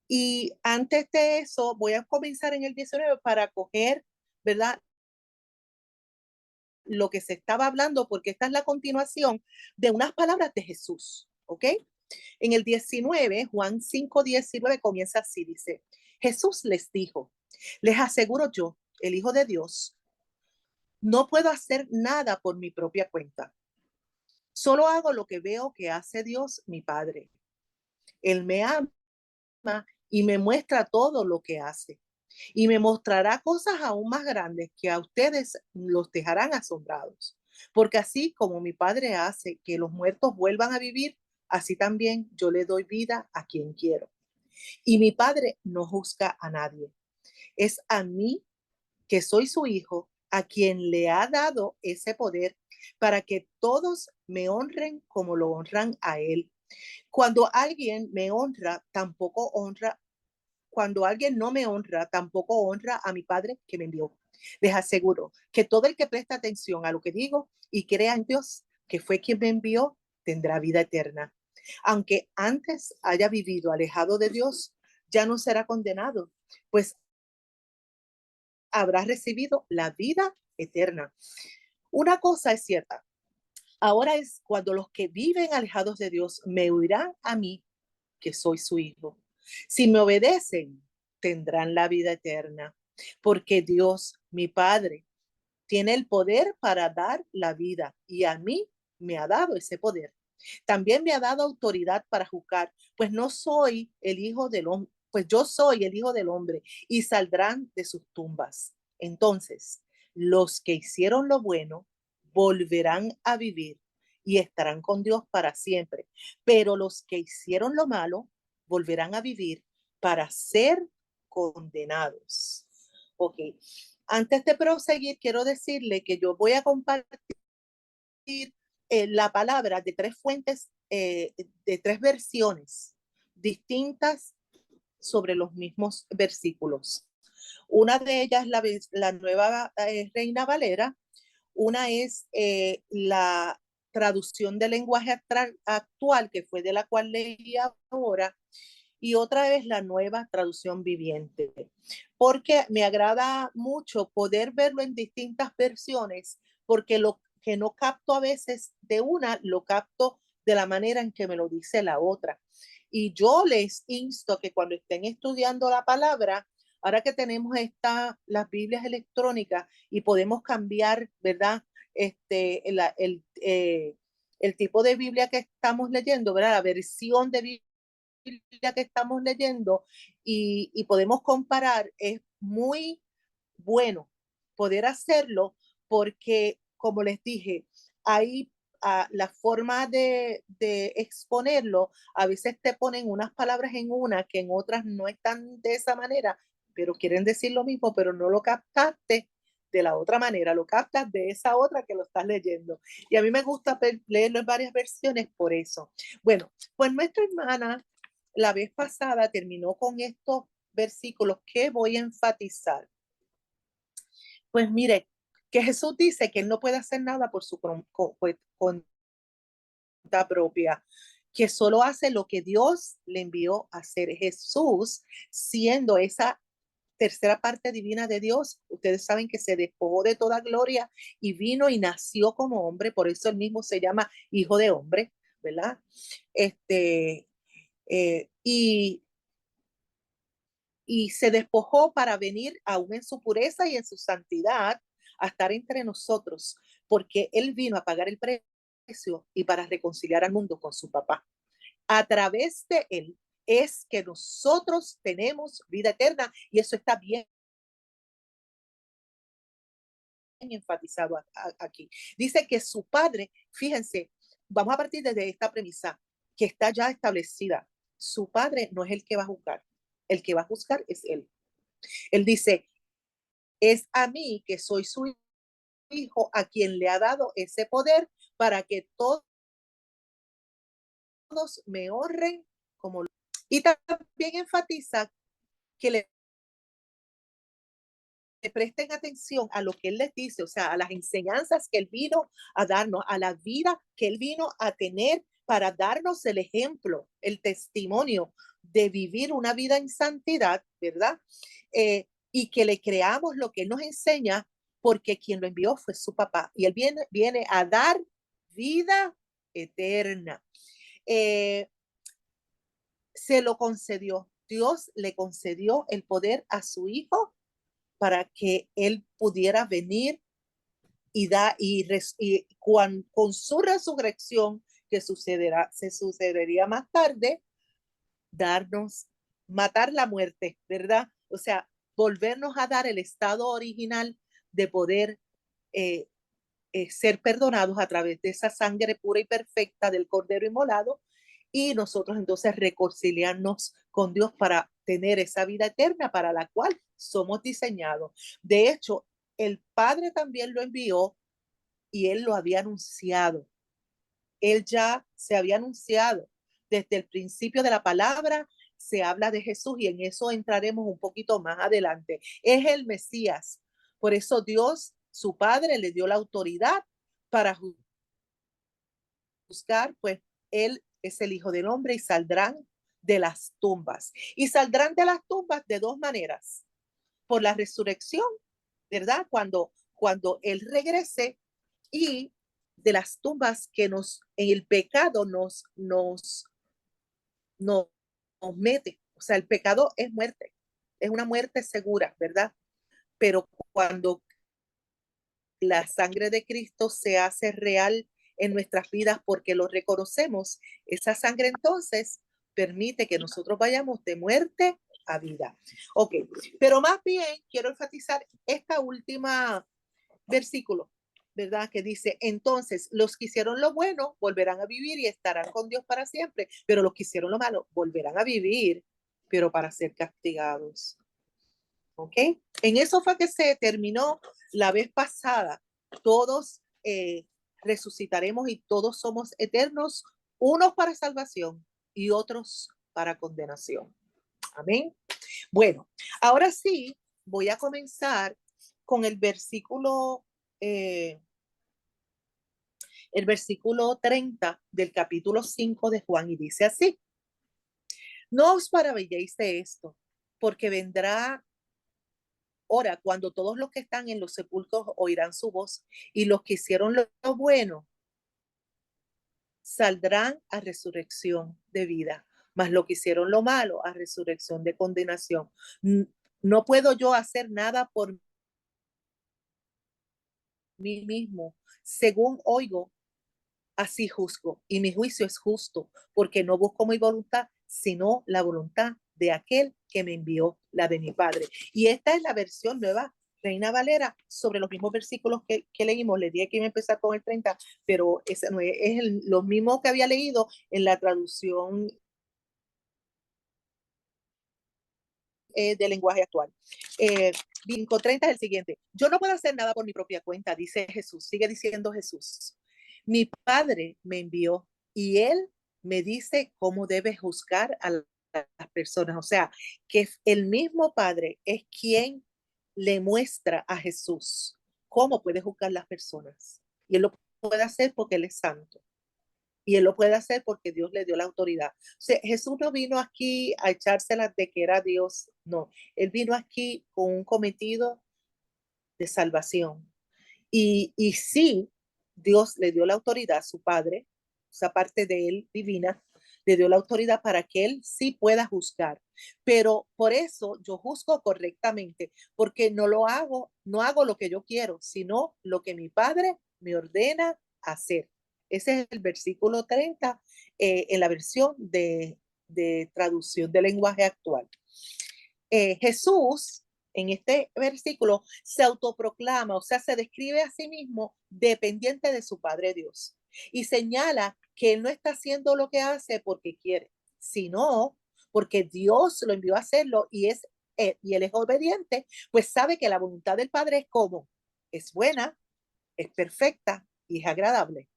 Y antes de eso, voy a comenzar en el 19 para coger, ¿verdad? Lo que se estaba hablando, porque esta es la continuación de unas palabras de Jesús, ¿ok? En el 19, Juan 5:19 comienza así, dice, Jesús les dijo, les aseguro yo, el Hijo de Dios, no puedo hacer nada por mi propia cuenta. Solo hago lo que veo que hace Dios, mi Padre. Él me ama y me muestra todo lo que hace. Y me mostrará cosas aún más grandes que a ustedes los dejarán asombrados. Porque así como mi Padre hace que los muertos vuelvan a vivir, así también yo le doy vida a quien quiero. Y mi Padre no juzga a nadie. Es a mí, que soy su hijo, a quien le ha dado ese poder para que todos me honren como lo honran a él. Cuando alguien me honra, tampoco honra cuando alguien no me honra, tampoco honra a mi Padre que me envió. Les aseguro que todo el que presta atención a lo que digo y crea en Dios, que fue quien me envió, tendrá vida eterna. Aunque antes haya vivido alejado de Dios, ya no será condenado, pues habrá recibido la vida eterna. Una cosa es cierta, ahora es cuando los que viven alejados de Dios me oirán a mí, que soy su hijo. Si me obedecen, tendrán la vida eterna, porque Dios, mi Padre, tiene el poder para dar la vida y a mí me ha dado ese poder. También me ha dado autoridad para juzgar, pues no soy el hijo del hombre, pues yo soy el hijo del hombre y saldrán de sus tumbas. Entonces, los que hicieron lo bueno volverán a vivir y estarán con Dios para siempre, pero los que hicieron lo malo volverán a vivir para ser condenados. Ok, antes de proseguir, quiero decirle que yo voy a compartir la palabra de tres fuentes, de tres versiones distintas sobre los mismos versículos. Una de ellas es la nueva Reina Valera, una es la traducción del lenguaje actual, que fue de la cual leí ahora, y otra es la nueva traducción viviente, porque me agrada mucho poder verlo en distintas versiones, porque lo que no capto a veces de una, lo capto de la manera en que me lo dice la otra. Y yo les insto que cuando estén estudiando la palabra, ahora que tenemos las Biblias electrónicas y podemos cambiar, ¿verdad? El tipo de Biblia que estamos leyendo, ¿verdad? La versión de Biblia que estamos leyendo y podemos comparar, es muy bueno poder hacerlo porque, como les dije, hay la forma de exponerlo, a veces te ponen unas palabras en una que en otras no están de esa manera, pero quieren decir lo mismo, pero no lo captaste de la otra manera, lo captas de esa otra que lo estás leyendo. Y a mí me gusta leerlo en varias versiones por eso. Bueno, pues nuestra hermana la vez pasada terminó con estos versículos que voy a enfatizar. Pues mire, que Jesús dice que él no puede hacer nada por su cuenta propia, que solo hace lo que Dios le envió a hacer. Jesús, siendo esa tercera parte divina de Dios, ustedes saben que se despojó de toda gloria y vino y nació como hombre, por eso él mismo se llama hijo de hombre, ¿verdad? Este, y se despojó para venir aún en su pureza y en su santidad a estar entre nosotros, porque Él vino a pagar el precio y para reconciliar al mundo con su papá. A través de Él es que nosotros tenemos vida eterna y eso está bien enfatizado aquí. Dice que su padre, fíjense, vamos a partir desde esta premisa que está ya establecida. Su padre no es el que va a juzgar, el que va a juzgar es Él. Él dice, es a mí que soy su hijo a quien le ha dado ese poder para que todos me honren como lo. Y también enfatiza que le presten atención a lo que él les dice, o sea, a las enseñanzas que él vino a darnos, a la vida que él vino a tener para darnos el ejemplo, el testimonio de vivir una vida en santidad, ¿verdad? Y que le creamos lo que Él nos enseña, porque quien lo envió fue su papá. Y Él viene a dar vida eterna. Se lo concedió. Dios le concedió el poder a su hijo para que Él pudiera venir y con su resurrección que se sucedería más tarde, darnos, matar la muerte, ¿verdad? O sea, volvernos a dar el estado original de poder eh, ser perdonados a través de esa sangre pura y perfecta del Cordero inmolado, y nosotros entonces reconciliarnos con Dios para tener esa vida eterna para la cual somos diseñados. De hecho, el Padre también lo envió y Él lo había anunciado. Él ya se había anunciado desde el principio de la palabra. Se habla de Jesús y en eso entraremos un poquito más adelante. Es el Mesías. Por eso Dios, su Padre, le dio la autoridad para juzgar, pues Él es el Hijo del Hombre y saldrán de las tumbas. Y saldrán de las tumbas de dos maneras. Por la resurrección, ¿verdad? Cuando Él regrese, y de las tumbas que en el pecado nos mete. O sea, el pecado es muerte, es una muerte segura, ¿verdad? Pero cuando la sangre de Cristo se hace real en nuestras vidas porque lo reconocemos, esa sangre entonces permite que nosotros vayamos de muerte a vida. Ok, pero más bien quiero enfatizar esta última versículo, ¿verdad? Que dice, entonces los que hicieron lo bueno volverán a vivir y estarán con Dios para siempre, pero los que hicieron lo malo volverán a vivir, pero para ser castigados. ¿Ok? En eso fue que se terminó la vez pasada. Todos resucitaremos y todos somos eternos, unos para salvación y otros para condenación. Amén. Bueno, ahora sí, voy a comenzar con eh, el versículo 30 del capítulo 5 de Juan, y dice así: no os maravilléis de esto, porque vendrá hora cuando todos los que están en los sepulcros oirán su voz, y los que hicieron lo bueno saldrán a resurrección de vida, mas los que hicieron lo malo a resurrección de condenación. No puedo yo hacer nada por mí mismo. Según oigo, así juzgo, y mi juicio es justo, porque no busco mi voluntad, sino la voluntad de aquel que me envió, la de mi Padre. Y esta es la versión nueva, Reina Valera, sobre los mismos versículos que leímos. Le dije que iba a empezar con el 30, pero ese no es lo mismo que había leído en la traducción de lenguaje actual. 5:30 es el siguiente: yo no puedo hacer nada por mi propia cuenta, dice Jesús, sigue diciendo Jesús. Mi Padre me envió y Él me dice cómo debe juzgar a las personas. O sea, que el mismo Padre es quien le muestra a Jesús cómo puede juzgar las personas. Y Él lo puede hacer porque Él es santo. Y Él lo puede hacer porque Dios le dio la autoridad. O sea, Jesús no vino aquí a echárselas de que era Dios, no. Él vino aquí con un cometido de salvación. Y sí, Dios le dio la autoridad a su Padre, esa parte de Él divina, le dio la autoridad para que Él sí pueda juzgar. Pero por eso yo juzgo correctamente, porque no hago lo que yo quiero, sino lo que mi Padre me ordena hacer. Ese es el versículo 30 en la versión de traducción del lenguaje actual. Jesús en este versículo se autoproclama, o sea, se describe a sí mismo dependiente de su Padre Dios, y señala que Él no está haciendo lo que hace porque quiere, sino porque Dios lo envió a hacerlo, y Él es obediente, pues sabe que la voluntad del Padre es como, es buena, es perfecta y es agradable.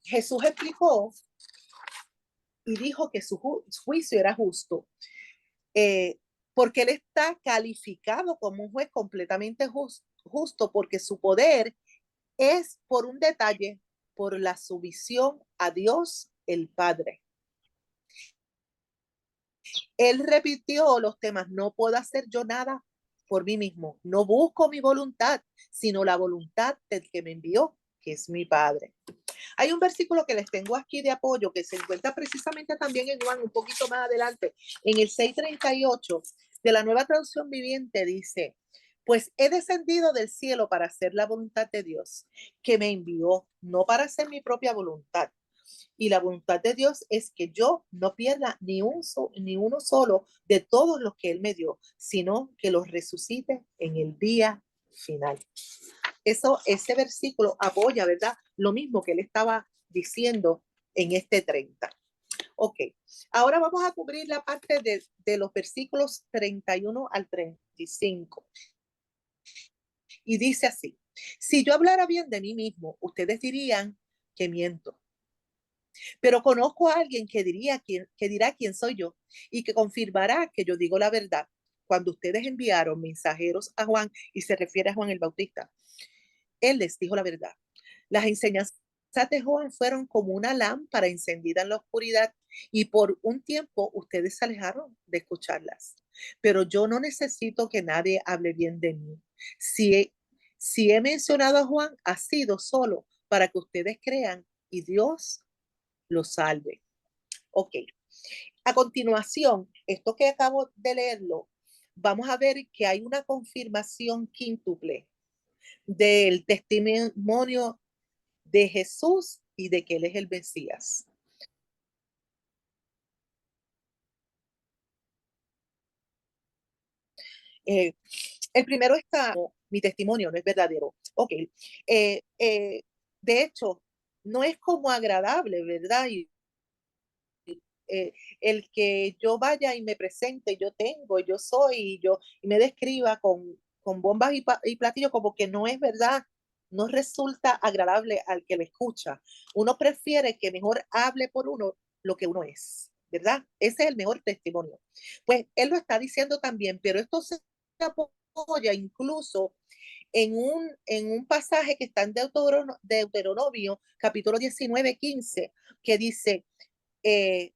Jesús explicó y dijo que su juicio era justo, eh, porque Él está calificado como un juez completamente justo, porque su poder es por un detalle. por la sumisión a Dios el Padre. Él repitió los temas: no puedo hacer yo nada por mí mismo, no busco mi voluntad, sino la voluntad del que me envió, que es mi Padre. Hay un versículo que les tengo aquí de apoyo que se encuentra precisamente también en Juan, un poquito más adelante, en el 6:38 de la Nueva Traducción Viviente. Dice: pues he descendido del cielo para hacer la voluntad de Dios, que me envió, no para hacer mi propia voluntad. Y la voluntad de Dios es que yo no pierda ni uno solo de todos los que Él me dio, sino que los resucite en el día final. Ese versículo apoya, ¿verdad? Lo mismo que él estaba diciendo en este 30. Ok, ahora vamos a cubrir la parte de los versículos 31 al 35. Y dice así: si yo hablara bien de mí mismo, ustedes dirían que miento. Pero conozco a alguien que dirá quién soy yo y que confirmará que yo digo la verdad. Cuando ustedes enviaron mensajeros a Juan, y se refiere a Juan el Bautista, él les dijo la verdad. Las enseñanzas de Juan fueron como una lámpara encendida en la oscuridad, y por un tiempo ustedes se alejaron de escucharlas. Pero yo no necesito que nadie hable bien de mí. Si he, si he mencionado a Juan, ha sido solo para que ustedes crean y Dios los salve. Ok. A continuación, esto que acabo de leerlo, vamos a ver que hay una confirmación quíntuple del testimonio de Jesús y de que Él es el Mesías. Eh, el primero está: mi testimonio no es verdadero. Ok. Eh, eh, de hecho, no es como agradable, ¿verdad? Eh, el que yo vaya y me presente, yo tengo, yo soy, y me describa con bombas y platillos, como que no es verdad, no resulta agradable al que le escucha. Uno prefiere que mejor hable por uno lo que uno es, ¿verdad? Ese es el mejor testimonio. Pues él lo está diciendo también, pero esto se apoya incluso en un pasaje que está en Deuteronomio capítulo 19:15, que dice: eh,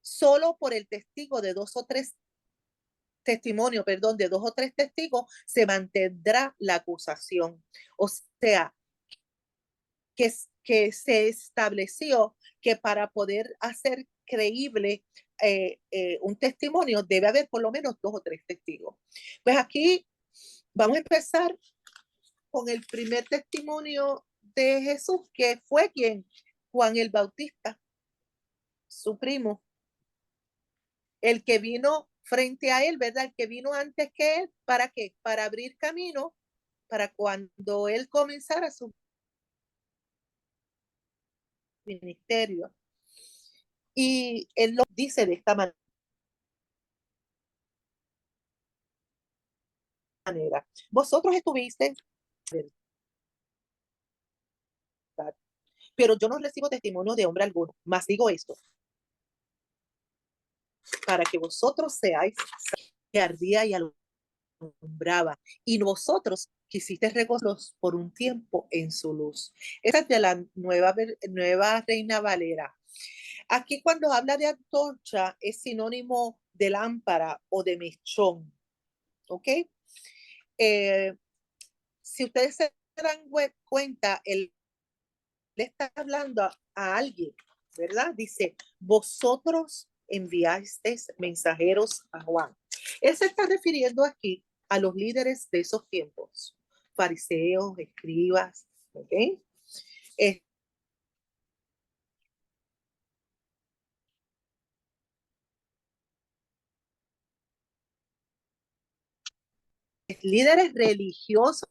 solo por el testigo de dos o tres testimonio, perdón, de dos o tres testigos se mantendrá la acusación. O sea, que se estableció que para poder hacer creíble un testimonio debe haber por lo menos dos o tres testigos. Pues aquí vamos a empezar con el primer testimonio de Jesús, que fue quien, Juan el Bautista, su primo, el que vino frente a él, ¿verdad? El que vino antes que él, ¿para qué? Para abrir camino para cuando él comenzara su ministerio. Y él lo dice de esta manera: vosotros estuviste, ¿verdad? Pero yo no recibo testimonio de hombre alguno, mas digo esto, para que vosotros seáis que ardía y alumbraba, y vosotros quisiste recogerlos por un tiempo en su luz. Esa es de la nueva Reina Valera. Aquí, cuando habla de antorcha, es sinónimo de lámpara o de mechón, ¿ok? Eh, si ustedes se dan cuenta, él le está hablando a alguien, ¿verdad? Dice: vosotros enviasteis mensajeros a Juan. Él se está refiriendo aquí a los líderes de esos tiempos: fariseos, escribas, ¿ok? Eh, líderes religiosos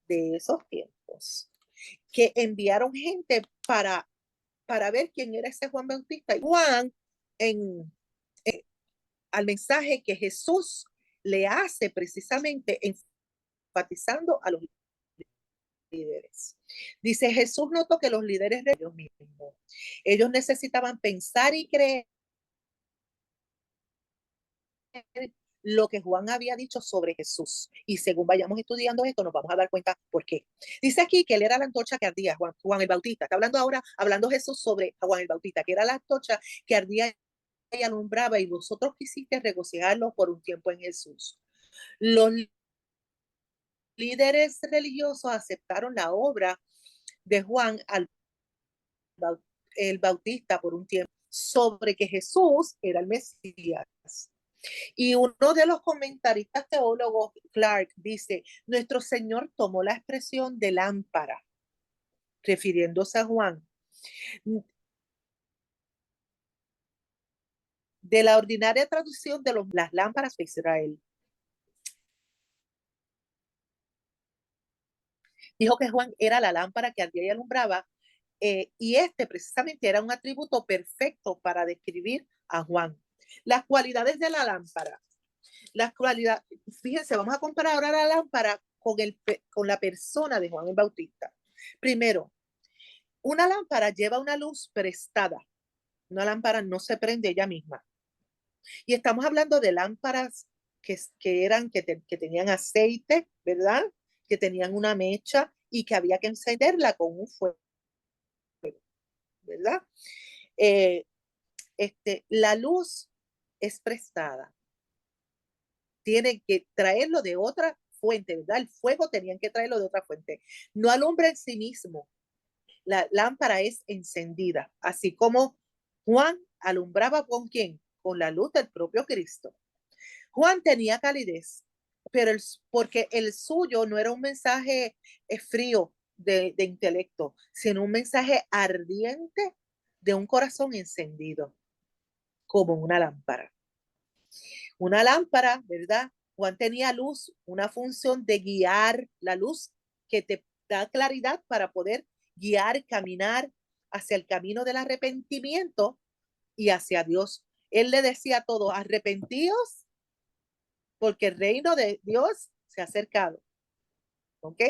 de esos tiempos, que enviaron gente para ver quién era ese Juan Bautista. Y Juan, en, al mensaje que Jesús le hace, precisamente enfatizando a los líderes. Dice: Jesús notó que los líderes de ellos mismos, ellos necesitaban pensar y creer lo que Juan había dicho sobre Jesús. Y según vayamos estudiando esto, nos vamos a dar cuenta por qué. Dice aquí que él era la antorcha que ardía, Juan el Bautista. Está hablando ahora, hablando Jesús sobre Juan el Bautista, que era la antorcha que ardía y alumbraba, y vosotros quisiste regocijarlo por un tiempo en Jesús. Los líderes religiosos aceptaron la obra de Juan el Bautista por un tiempo sobre que Jesús era el Mesías. Y uno de los comentaristas teólogos, Clark, dice, nuestro Señor tomó la expresión de lámpara, refiriéndose a Juan, de la ordinaria traducción de las lámparas de Israel. Dijo que Juan era la lámpara que ardía y alumbraba, y este precisamente era un atributo perfecto para describir a Juan. Las cualidades de la lámpara. Las cualidades, fíjense, vamos a comparar ahora la lámpara con la persona de Juan el Bautista. Primero, una lámpara lleva una luz prestada. Una lámpara no se prende ella misma. Y estamos hablando de lámparas que tenían aceite, ¿verdad? Que tenían una mecha y que había que encenderla con un fuego, ¿verdad? Eh, la luz es prestada. Tienen que traerlo de otra fuente, ¿verdad? El fuego tenían que traerlo de otra fuente. No alumbra en sí mismo. La lámpara es encendida, así como Juan alumbraba con quién, con la luz del propio Cristo. Juan tenía calidez, pero porque el suyo no era un mensaje frío de intelecto, sino un mensaje ardiente de un corazón encendido, como una lámpara. Una lámpara, ¿verdad? Juan tenía luz, una función de guiar, la luz que te da claridad para poder guiar, caminar hacia el camino del arrepentimiento y hacia Dios. Él le decía a todos, arrepentíos porque el reino de Dios se ha acercado. ¿Ok?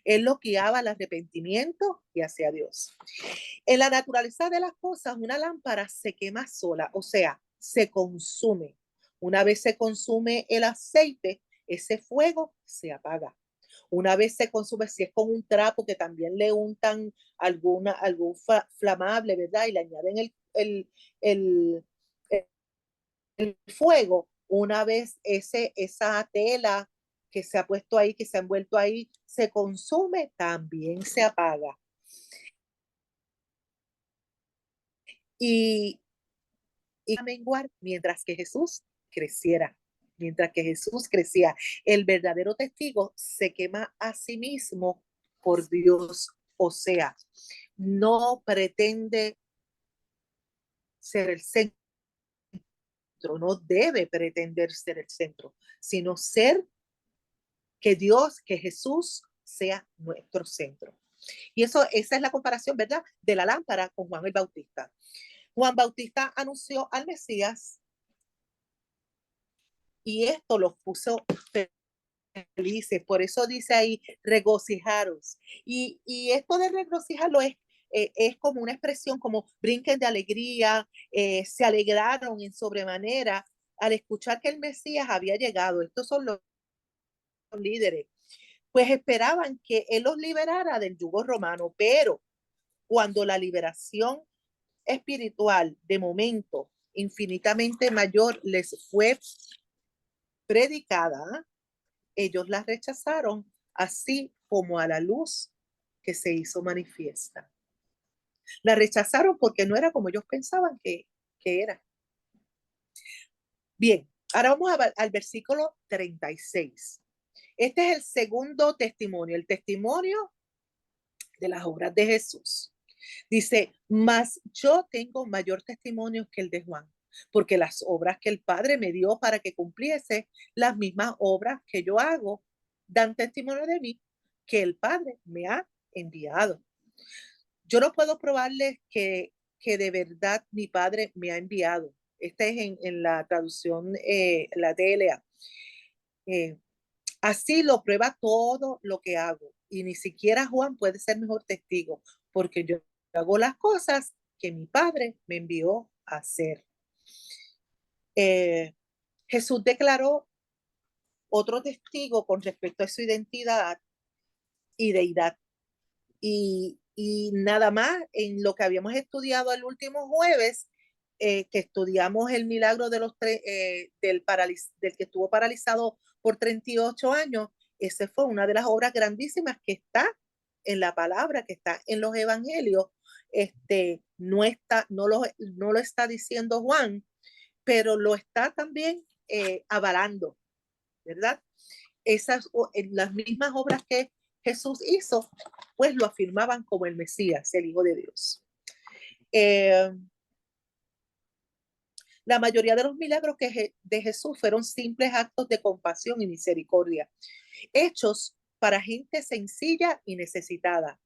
Él lo guiaba al arrepentimiento y hacia Dios. En la naturaleza de las cosas, una lámpara se quema sola, o sea, se consume. Una vez se consume el aceite, ese fuego se apaga. Una vez se consume, si es con un trapo que también le untan algún flamable, ¿verdad? Y le añaden el, el fuego, una vez esa tela que se ha puesto ahí, que se ha envuelto ahí, se consume, también se apaga. Y, y a menguar mientras que Jesús creciera. Mientras que Jesús crecía, el verdadero testigo se quema a sí mismo por Dios. O sea, no pretende ser el centro, no debe pretender ser el centro, sino ser que Dios, que Jesús sea nuestro centro. Y esa es la comparación, ¿verdad? De la lámpara con Juan el Bautista. Juan Bautista anunció al Mesías y esto los puso felices. Por eso dice ahí, regocijaros. Y esto de regocijarlo es como una expresión, como brinquen de alegría, se alegraron en sobremanera al escuchar que el Mesías había llegado. Estos son los líderes. Pues esperaban que él los liberara del yugo romano, pero cuando la liberación espiritual de momento infinitamente mayor les fue predicada, ellos la rechazaron, así como a la luz que se hizo manifiesta. La rechazaron porque no era como ellos pensaban que era. Bien, ahora vamos al versículo 36. Este es el segundo testimonio, el testimonio de las obras de Jesús. Dice, mas yo tengo mayor testimonio que el de Juan, porque las obras que el Padre me dio para que cumpliese, las mismas obras que yo hago, dan testimonio de mí, que el Padre me ha enviado. Yo no puedo probarles que de verdad mi Padre me ha enviado. Esta es en la traducción, la DLA. Eh, Así lo prueba todo lo que hago. Y ni siquiera Juan puede ser mejor testigo, porque yo hago las cosas que mi Padre me envió a hacer. Jesús declaró otro testigo con respecto a su identidad y deidad. Y nada más en lo que habíamos estudiado el último jueves, que estudiamos el milagro de los del que estuvo paralizado por 38 años, esa fue una de las obras grandísimas que está en la palabra, que está en los evangelios. No lo está diciendo Juan, pero lo está también avalando, ¿verdad? Las mismas obras que Jesús hizo, pues lo afirmaban como el Mesías, el Hijo de Dios. La mayoría de los milagros de Jesús fueron simples actos de compasión y misericordia, hechos para gente sencilla y necesitada.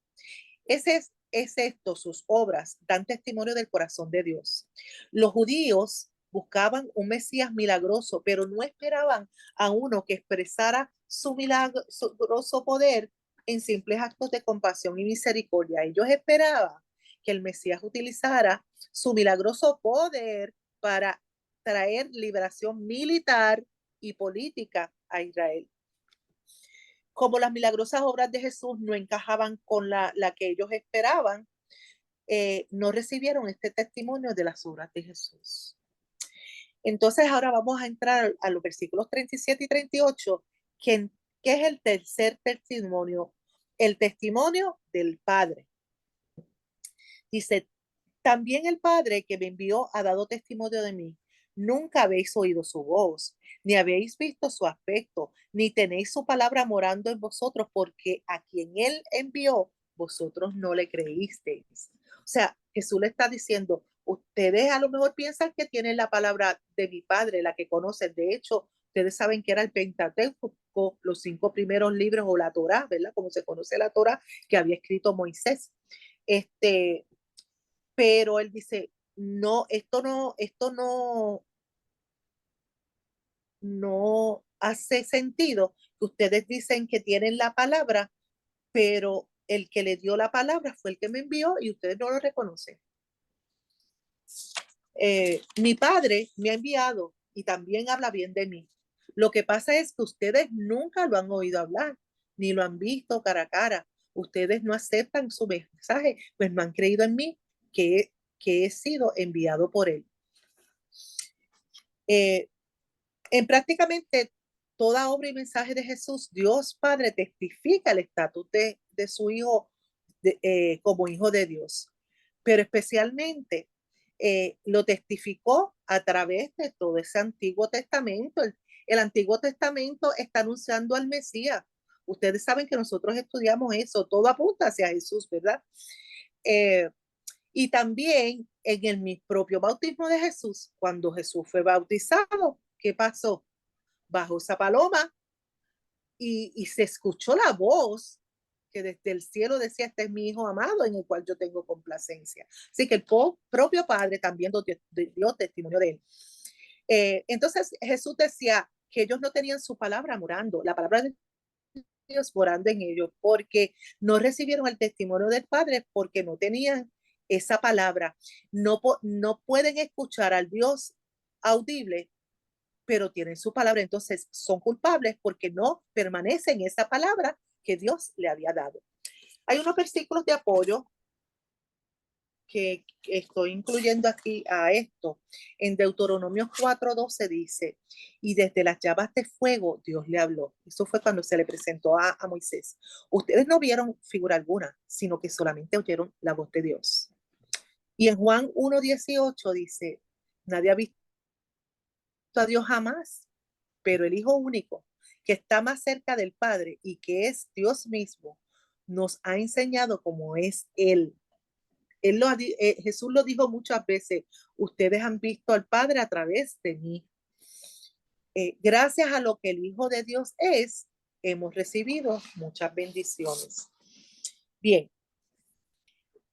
Es esto, sus obras dan testimonio del corazón de Dios. Los judíos buscaban un Mesías milagroso, pero no esperaban a uno que expresara su milagroso poder en simples actos de compasión y misericordia. Ellos esperaban que el Mesías utilizara su milagroso poder para traer liberación militar y política a Israel. Como las milagrosas obras de Jesús no encajaban con la que ellos esperaban, no recibieron este testimonio de las obras de Jesús. Entonces ahora vamos a entrar a los versículos 37 y 38, que es el tercer testimonio, el testimonio del Padre. Dice, también el Padre que me envió ha dado testimonio de mí. Nunca habéis oído su voz, ni habéis visto su aspecto, ni tenéis su palabra morando en vosotros, porque a quien él envió, vosotros no le creísteis. O sea, Jesús le está diciendo, ustedes a lo mejor piensan que tienen la palabra de mi Padre, la que conocen. De hecho, ustedes saben que era el Pentateuco, los 5 primeros libros, o la Torá, ¿verdad? Como se conoce la Torá, que había escrito Moisés. Pero él dice, no, no hace sentido que ustedes dicen que tienen la palabra, pero el que le dio la palabra fue el que me envió y ustedes no lo reconocen. Mi padre me ha enviado y también habla bien de mí. Lo que pasa es que ustedes nunca lo han oído hablar, ni lo han visto cara a cara. Ustedes no aceptan su mensaje, pues no han creído en mí, que he sido enviado por él. En prácticamente toda obra y mensaje de Jesús, Dios Padre testifica el estatus de su Hijo como Hijo de Dios, pero especialmente lo testificó a través de todo ese Antiguo Testamento. El Antiguo Testamento está anunciando al Mesías. Ustedes saben que nosotros estudiamos eso, todo apunta hacia Jesús, ¿verdad? Y también en el propio bautismo de Jesús, cuando Jesús fue bautizado, ¿qué pasó? Bajó esa paloma y se escuchó la voz que desde el cielo decía, este es mi hijo amado en el cual yo tengo complacencia. Así que el propio Padre también dio testimonio de él. Entonces Jesús decía que ellos no tenían su palabra morando, la palabra de Dios morando en ellos, porque no recibieron el testimonio del Padre, porque no tenían esa palabra. No pueden escuchar al Dios audible, pero tienen su palabra. Entonces son culpables porque no permanecen en esa palabra que Dios le había dado. Hay unos versículos de apoyo que estoy incluyendo aquí a esto. En Deuteronomio 4:12 dice, y desde las llamas de fuego Dios le habló. Eso fue cuando se le presentó a Moisés. Ustedes no vieron figura alguna, sino que solamente oyeron la voz de Dios. Y en Juan 1:18 dice, nadie ha visto a Dios jamás, pero el Hijo único, que está más cerca del Padre y que es Dios mismo, nos ha enseñado cómo es Él. Jesús lo dijo muchas veces, ustedes han visto al Padre a través de mí. Gracias a lo que el Hijo de Dios es, hemos recibido muchas bendiciones. Bien,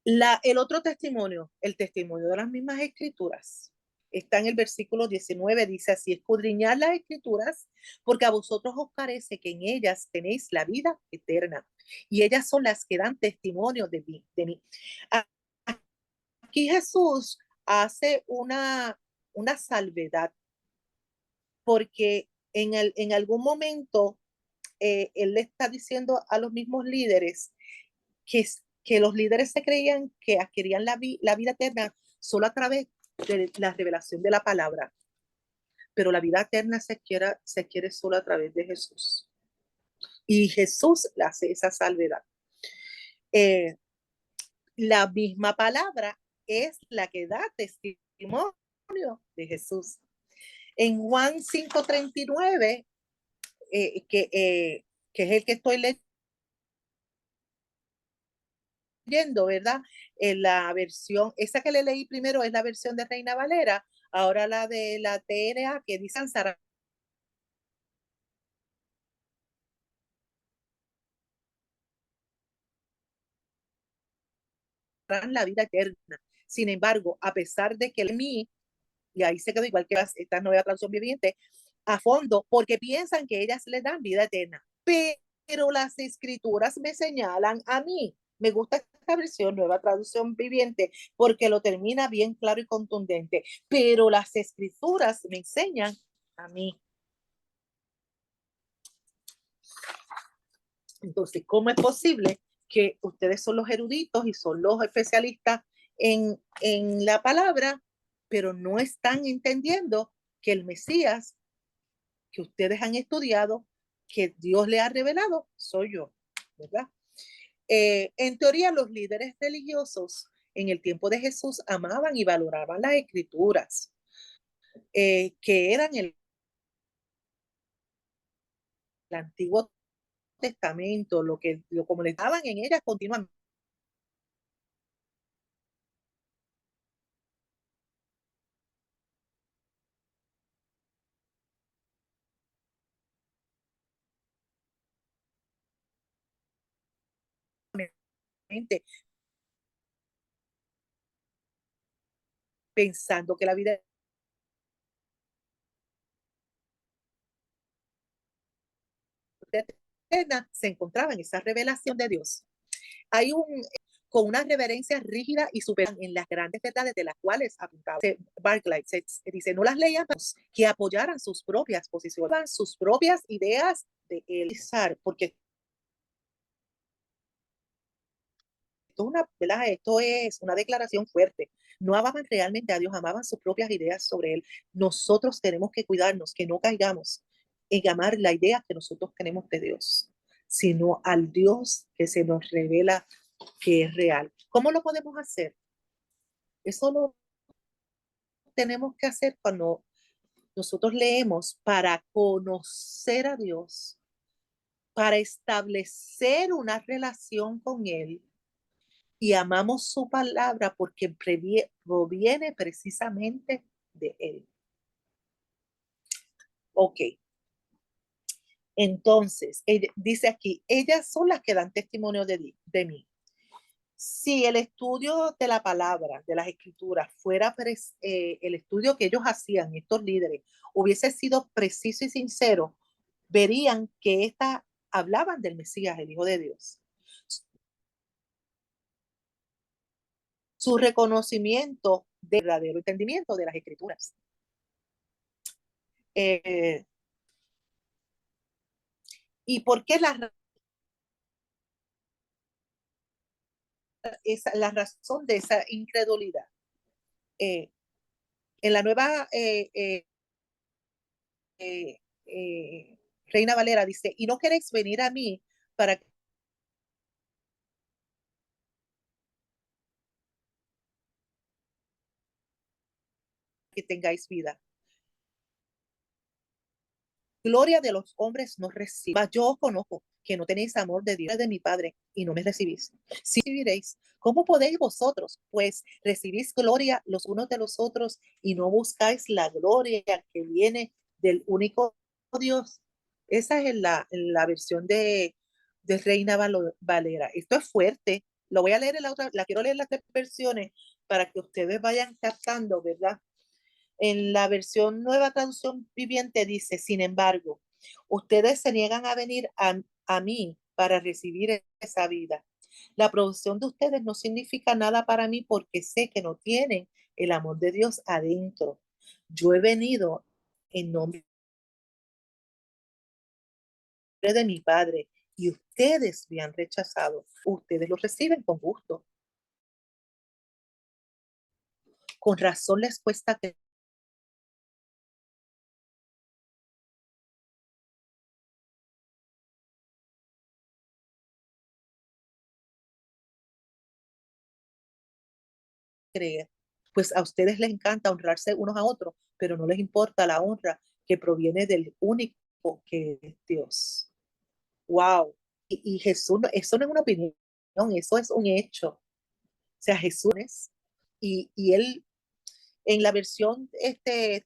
el otro testimonio, el testimonio de las mismas escrituras, está en el versículo 19, dice así, escudriñad las escrituras, porque a vosotros os parece que en ellas tenéis la vida eterna, y ellas son las que dan testimonio de mí. Aquí Jesús hace una salvedad, porque en algún momento, él le está diciendo a los mismos líderes que los líderes se creían que adquirían la vida eterna solo a través de la revelación de la palabra, pero la vida eterna se quiere solo a través de Jesús. Y Jesús le hace esa salvedad. Eh, la misma palabra es la que da testimonio de Jesús. En Juan 5:39, que es el que estoy leyendo, ¿verdad? En la versión, esa que le leí primero es la versión de Reina Valera, ahora la de la TNA que dice la vida eterna. Sin embargo, a pesar de que mí, y ahí se quedó igual que esta nueva traducción viviente, a fondo, porque piensan que ellas le dan vida eterna. Pero las escrituras me señalan a mí. Me gusta esta versión, nueva traducción viviente, porque lo termina bien claro y contundente. Pero las escrituras me enseñan a mí. Entonces, ¿cómo es posible que ustedes son los eruditos y son los especialistas en la palabra, pero no están entendiendo que el Mesías que ustedes han estudiado, que Dios le ha revelado, soy yo, ¿verdad? En teoría, los líderes religiosos en el tiempo de Jesús amaban y valoraban las escrituras, que eran el Antiguo Testamento, como les daban en ellas continuamente. Pensando que la vida eterna se encontraba en esa revelación de Dios. Hay con una reverencia rígida y superan en las grandes verdades de las cuales apuntaba. Barclay dice, no las leían que apoyaran sus propias posiciones, sus propias ideas de él, porque esto es una declaración fuerte. No amaban realmente a Dios, amaban sus propias ideas sobre Él. Nosotros tenemos que cuidarnos, que no caigamos en amar la idea que nosotros tenemos de Dios, sino al Dios que se nos revela que es real. ¿Cómo lo podemos hacer? Eso lo tenemos que hacer cuando nosotros leemos para conocer a Dios, para establecer una relación con Él y amamos su palabra porque proviene precisamente de Él. Ok, entonces, dice aquí, ellas son las que dan testimonio de mí. Si el estudio de la palabra, de las escrituras, fuera el estudio que ellos hacían, estos líderes, hubiese sido preciso y sincero, verían que éstas hablaban del Mesías, el Hijo de Dios. Su reconocimiento de verdadero entendimiento de las escrituras. Eh, ¿Y por qué la razón de esa incredulidad? Eh, en la nueva eh, Reina Valera dice, y no queréis venir a mí para que tengáis vida. Gloria de los hombres no reciba. Yo os conozco que no tenéis amor de Dios de mi Padre y no me recibís. Si recibiréis, ¿cómo podéis vosotros? Pues recibís gloria los unos de los otros y no buscáis la gloria que viene del único Dios. Esa es en la versión de Reina Valera. Esto es fuerte. Lo voy a leer en la otra, la quiero leer en las tres versiones para que ustedes vayan captando, ¿verdad? En la versión nueva traducción viviente dice, sin embargo, ustedes se niegan a venir a mí para recibir esa vida. La producción de ustedes no significa nada para mí porque sé que no tienen el amor de Dios adentro. Yo he venido en nombre de mi Padre y ustedes me han rechazado, ustedes lo reciben con gusto. Con razón les cuesta creer, pues a ustedes les encanta honrarse unos a otros, pero no les importa la honra que proviene del único que es Dios. Wow. Y Jesús, eso no es una opinión, eso es un hecho. O sea, Jesús es, y él en la versión,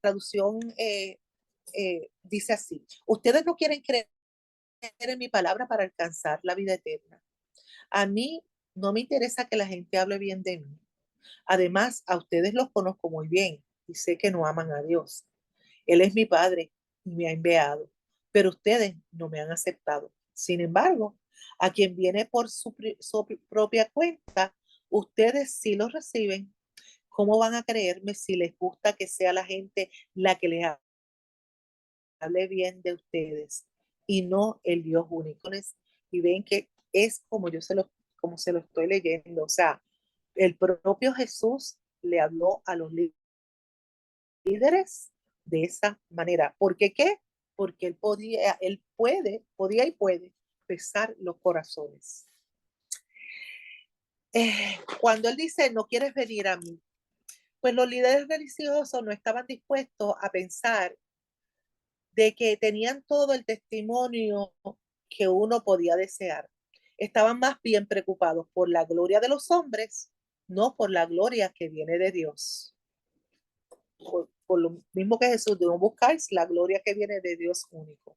traducción, dice así, ustedes no quieren creer en mi palabra para alcanzar la vida eterna. A mí no me interesa que la gente hable bien de mí. Además, a ustedes los conozco muy bien y sé que no aman a Dios. Él es mi Padre y me ha enviado, pero ustedes no me han aceptado. Sin embargo, a quien viene por su propia cuenta, ustedes sí lo reciben. ¿Cómo van a creerme si les gusta que sea la gente la que les hable bien de ustedes y no el Dios único? Y ven que es como como se lo estoy leyendo. O sea, el propio Jesús le habló a los líderes de esa manera. ¿Por qué qué? Porque podía y puede pesar los corazones. Cuando él dice, no quieres venir a mí, pues los líderes religiosos no estaban dispuestos a pensar de que tenían todo el testimonio que uno podía desear. Estaban más bien preocupados por la gloria de los hombres, no por la gloria que viene de Dios. Por lo mismo que Jesús, de no buscáis la gloria que viene de Dios único.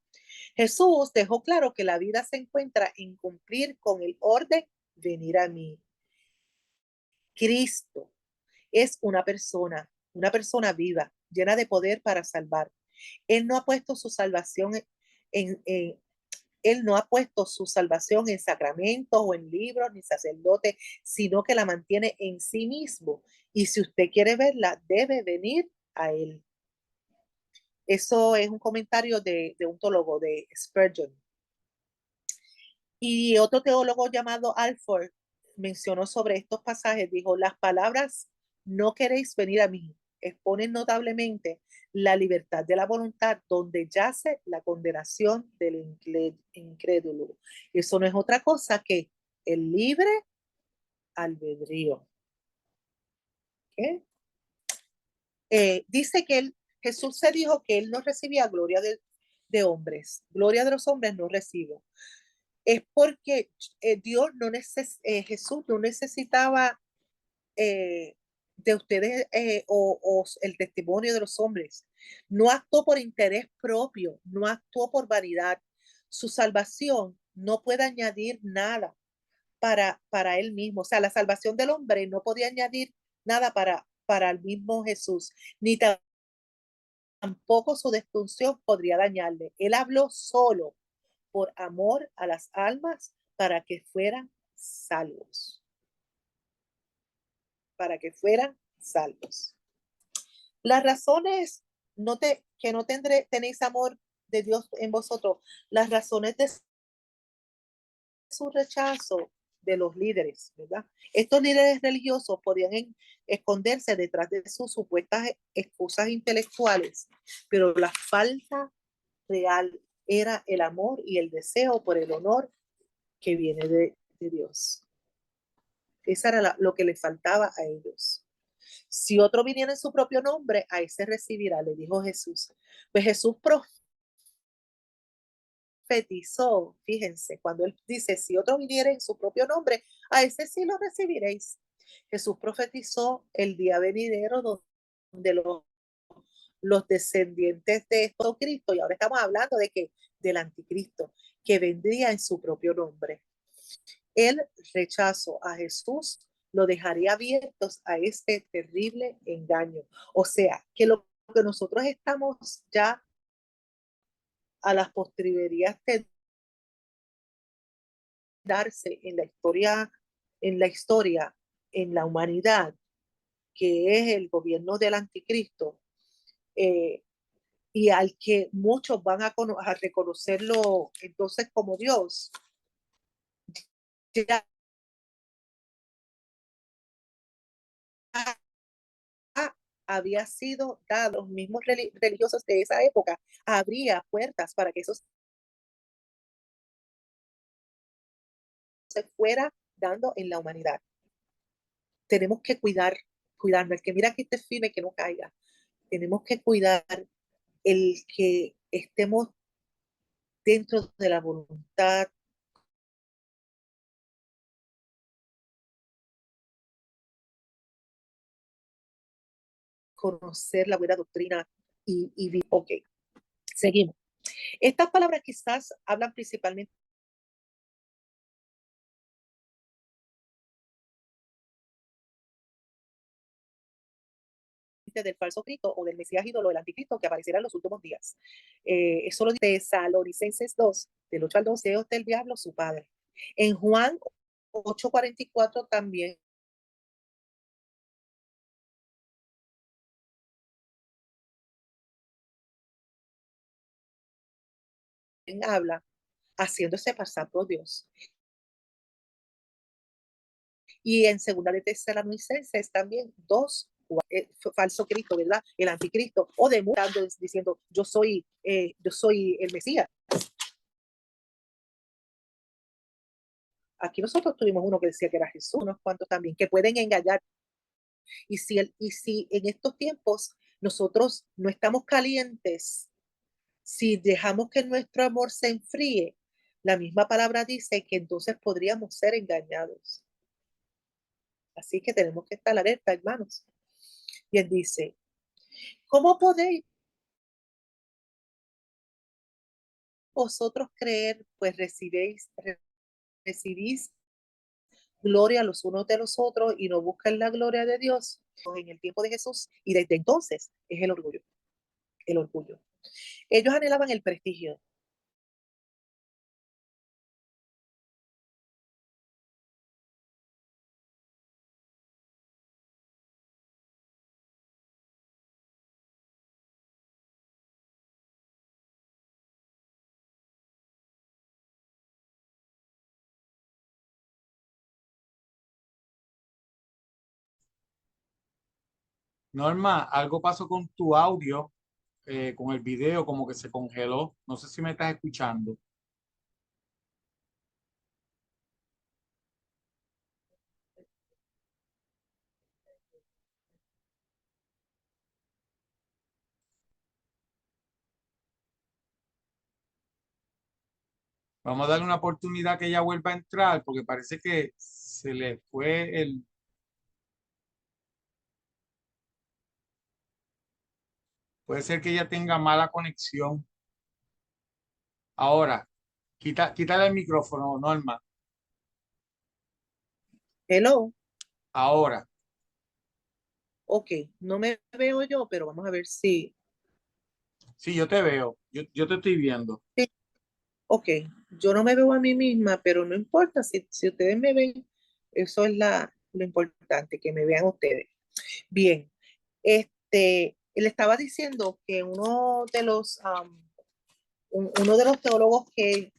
Jesús dejó claro que la vida se encuentra en cumplir con el orden, venir a mí. Cristo es una persona viva, llena de poder para salvar. Él no ha puesto su salvación en él no ha puesto su salvación en sacramentos o en libros ni sacerdotes, sino que la mantiene en sí mismo. Y si usted quiere verla, debe venir a él. Eso es un comentario de un teólogo de Spurgeon. Y otro teólogo llamado Alford mencionó sobre estos pasajes, dijo, las palabras no queréis venir a mí exponen notablemente la libertad de la voluntad donde yace la condenación del incrédulo. Eso no es otra cosa que el libre albedrío. ¿Okay? Dice que Jesús se dijo que él no recibía gloria de hombres, gloria de los hombres no recibo. Es porque Jesús no necesitaba de ustedes o el testimonio de los hombres. No actuó por interés propio, no actuó por vanidad. Su salvación no puede añadir nada para él mismo. O sea, la salvación del hombre no podía añadir nada para el mismo Jesús, ni tampoco su destrucción podría dañarle. Él habló solo por amor a las almas para que fueran salvos. Para que fueran salvos. Las razones que no tenéis amor de Dios en vosotros, las razones de su rechazo de los líderes, ¿verdad? Estos líderes religiosos podían esconderse detrás de sus supuestas excusas intelectuales, pero la falta real era el amor y el deseo por el honor que viene de Dios. Esa era lo que les faltaba a ellos. Si otro viniera en su propio nombre, a ese recibirá, le dijo Jesús. Pues Jesús profetizó, fíjense, cuando él dice, si otro viniera en su propio nombre, a ese sí lo recibiréis. Jesús profetizó el día venidero donde los descendientes de Cristo, y ahora estamos hablando de que del anticristo, que vendría en su propio nombre. El rechazo a Jesús lo dejaría abiertos a este terrible engaño. O sea, que lo que nosotros estamos ya a las postrimerías de darse en la humanidad, que es el gobierno del anticristo, eh, y al que muchos van a reconocerlo entonces como Dios, ya había sido dado a los mismos religiosos de esa época, habría puertas para que eso se fuera dando en la humanidad. Tenemos que cuidarnos. El que mira que esté firme, que no caiga. Tenemos que cuidar el que estemos dentro de la voluntad, conocer la buena doctrina y ok, seguimos. Estas palabras quizás hablan principalmente del falso Cristo o del Mesías ídolo, del anticristo que aparecerá en los últimos días. Eso lo dice Tesalonicenses 2, del 8 al 12, del diablo, su padre. En Juan 8:44 también habla haciéndose pasar por Dios. Y en segunda de Tesalonicenses también dos, falso Cristo, ¿verdad? El anticristo, o de diciendo, yo soy el Mesías. Aquí nosotros tuvimos uno que decía que era Jesús, unos cuantos también, que pueden engañar. Y si en estos tiempos nosotros no estamos calientes, si dejamos que nuestro amor se enfríe, la misma palabra dice que entonces podríamos ser engañados. Así que tenemos que estar alerta, hermanos. Y él dice, ¿cómo podéis vosotros creer? Pues recibís gloria los unos de los otros y no buscan la gloria de Dios. En el tiempo de Jesús y desde entonces es el orgullo, el orgullo. Ellos anhelaban el prestigio. Norma, algo pasó con tu audio, con el video, como que se congeló. No sé si me estás escuchando. Vamos a darle una oportunidad que ella vuelva a entrar, porque parece que se le fue el... Puede ser que ella tenga mala conexión. Ahora, quítale el micrófono, Norma. Hello, Ahora, ok, no me veo yo, pero vamos a ver si, sí, yo te veo, yo te estoy viendo. sí, ok, yo no me veo a mí misma, pero no importa, si ustedes me ven, eso es lo importante, que me vean ustedes. Bien, le estaba diciendo que uno de los teólogos que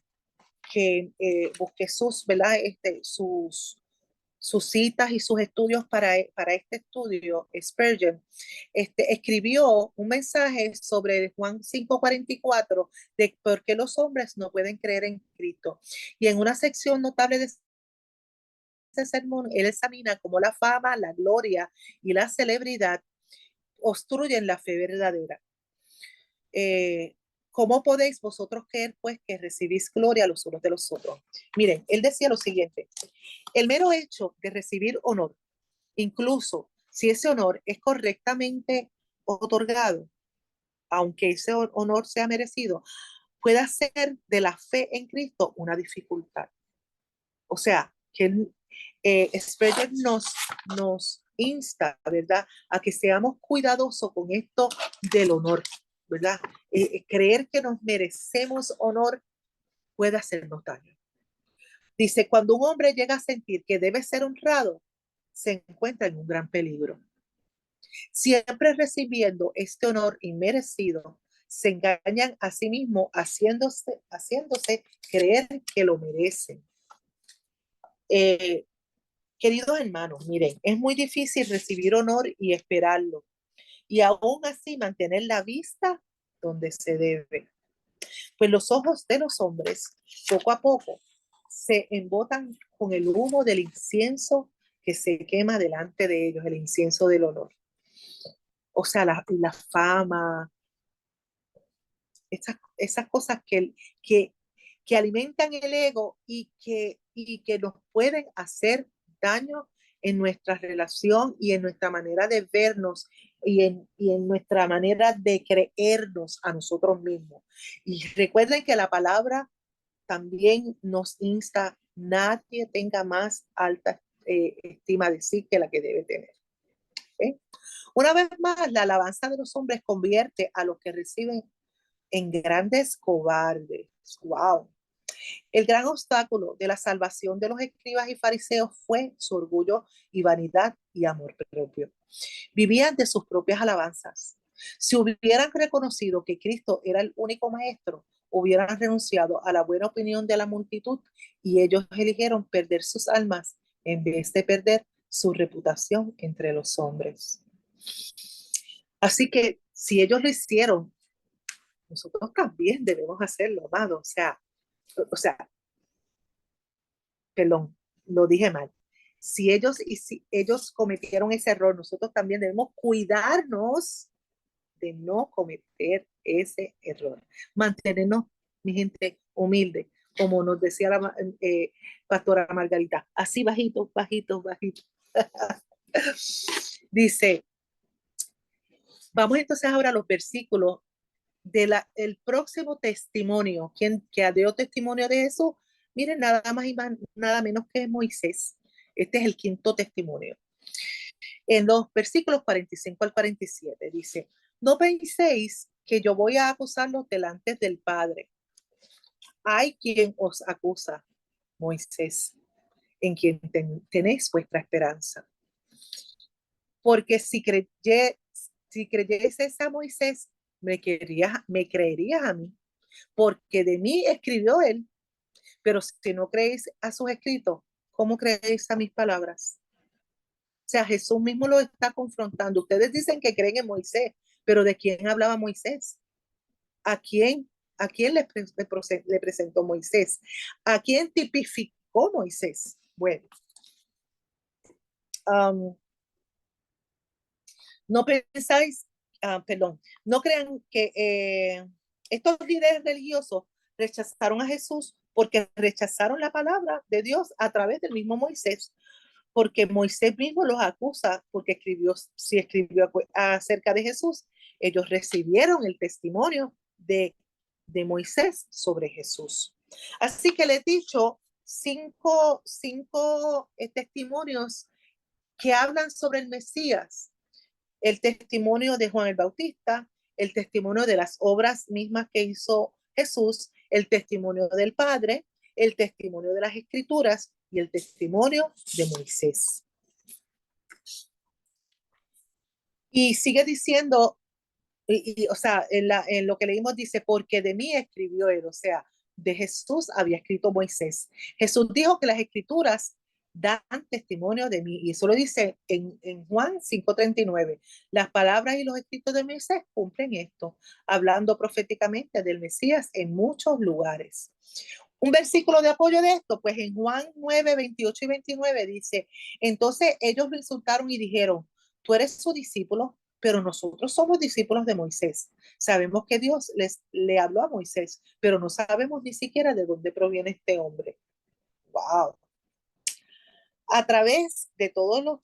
busqué ¿verdad? Sus citas y sus estudios para este estudio, Spurgeon, escribió un mensaje sobre Juan 5:44 de por qué los hombres no pueden creer en Cristo. Y en una sección notable de ese sermón, él examina cómo la fama, la gloria y la celebridad obstruyen la fe verdadera. Eh, ¿Cómo podéis vosotros creer, pues, que recibís gloria los unos de los otros? Miren, él decía lo siguiente: el mero hecho de recibir honor, incluso si ese honor es correctamente otorgado, aunque ese honor sea merecido, puede hacer de la fe en Cristo una dificultad. O sea, que Spurgeon nos insta, ¿verdad?, a que seamos cuidadosos con esto del honor, ¿verdad? Creer que nos merecemos honor puede hacernos daño. Dice, cuando un hombre llega a sentir que debe ser honrado, se encuentra en un gran peligro. Siempre recibiendo este honor inmerecido, se engañan a sí mismos haciéndose creer que lo merecen. Queridos hermanos, miren, es muy difícil recibir honor y esperarlo, y aún así mantener la vista donde se debe. Pues los ojos de los hombres, poco a poco, se embotan con el humo del incienso que se quema delante de ellos, el incienso del honor. O sea, la fama, esas cosas que alimentan el ego y que nos pueden hacer daño en nuestra relación y en nuestra manera de vernos y en nuestra manera de creernos a nosotros mismos. Y recuerden que la palabra también nos insta, nadie tenga más alta estima de sí que la que debe tener. ¿Okay? Una vez más, la alabanza de los hombres convierte a los que reciben en grandes cobardes. Wow. El gran obstáculo de la salvación de los escribas y fariseos fue su orgullo y vanidad y amor propio. Vivían de sus propias alabanzas. Si hubieran reconocido que Cristo era el único maestro, hubieran renunciado a la buena opinión de la multitud y ellos eligieron perder sus almas en vez de perder su reputación entre los hombres. Así que si ellos lo hicieron, nosotros también debemos hacerlo, amado. O sea, perdón, lo dije mal. Si ellos cometieron ese error, nosotros también debemos cuidarnos de no cometer ese error. Mantenernos, mi gente, humilde, como nos decía la pastora Margarita, así bajito, bajito, bajito. Dice, vamos entonces ahora a los versículos el próximo testimonio. ¿Quién que dio testimonio de eso? Miren, nada más y nada menos que Moisés. Este es el quinto testimonio. En los versículos 45 al 47 dice, no penséis que yo voy a acusarlos delante del Padre. Hay quien os acusa, Moisés, en quien tenéis vuestra esperanza. Porque si creyeses a Moisés, me creerías a mí, porque de mí escribió él. Pero si no creéis a sus escritos, ¿cómo creéis a mis palabras? O sea, Jesús mismo lo está confrontando. Ustedes dicen que creen en Moisés, pero ¿de quién hablaba Moisés? ¿A quién, a quién le presentó Moisés? ¿A quién tipificó Moisés? Bueno, no pensáis, perdón, no crean que estos líderes religiosos rechazaron a Jesús porque rechazaron la palabra de Dios a través del mismo Moisés, porque Moisés mismo los acusa, porque si escribió acerca de Jesús, ellos recibieron el testimonio de Moisés sobre Jesús. Así que le he dicho cinco testimonios que hablan sobre el Mesías. El testimonio de Juan el Bautista, el testimonio de las obras mismas que hizo Jesús, el testimonio del Padre, el testimonio de las Escrituras y el testimonio de Moisés. Y sigue diciendo, o sea, en lo que leímos dice, porque de mí escribió él, o sea, de Jesús había escrito Moisés. Jesús dijo que las escrituras dan testimonio de mí, y eso lo dice en Juan 5:39. Las palabras y los escritos de Moisés cumplen esto, hablando proféticamente del Mesías en muchos lugares. Un versículo de apoyo de esto, pues en Juan 9:28 y 29 dice, entonces ellos lo insultaron y dijeron, tú eres su discípulo, pero nosotros somos discípulos de Moisés. Sabemos que Dios le habló a Moisés, pero no sabemos ni siquiera de dónde proviene este hombre. Wow. A través de todo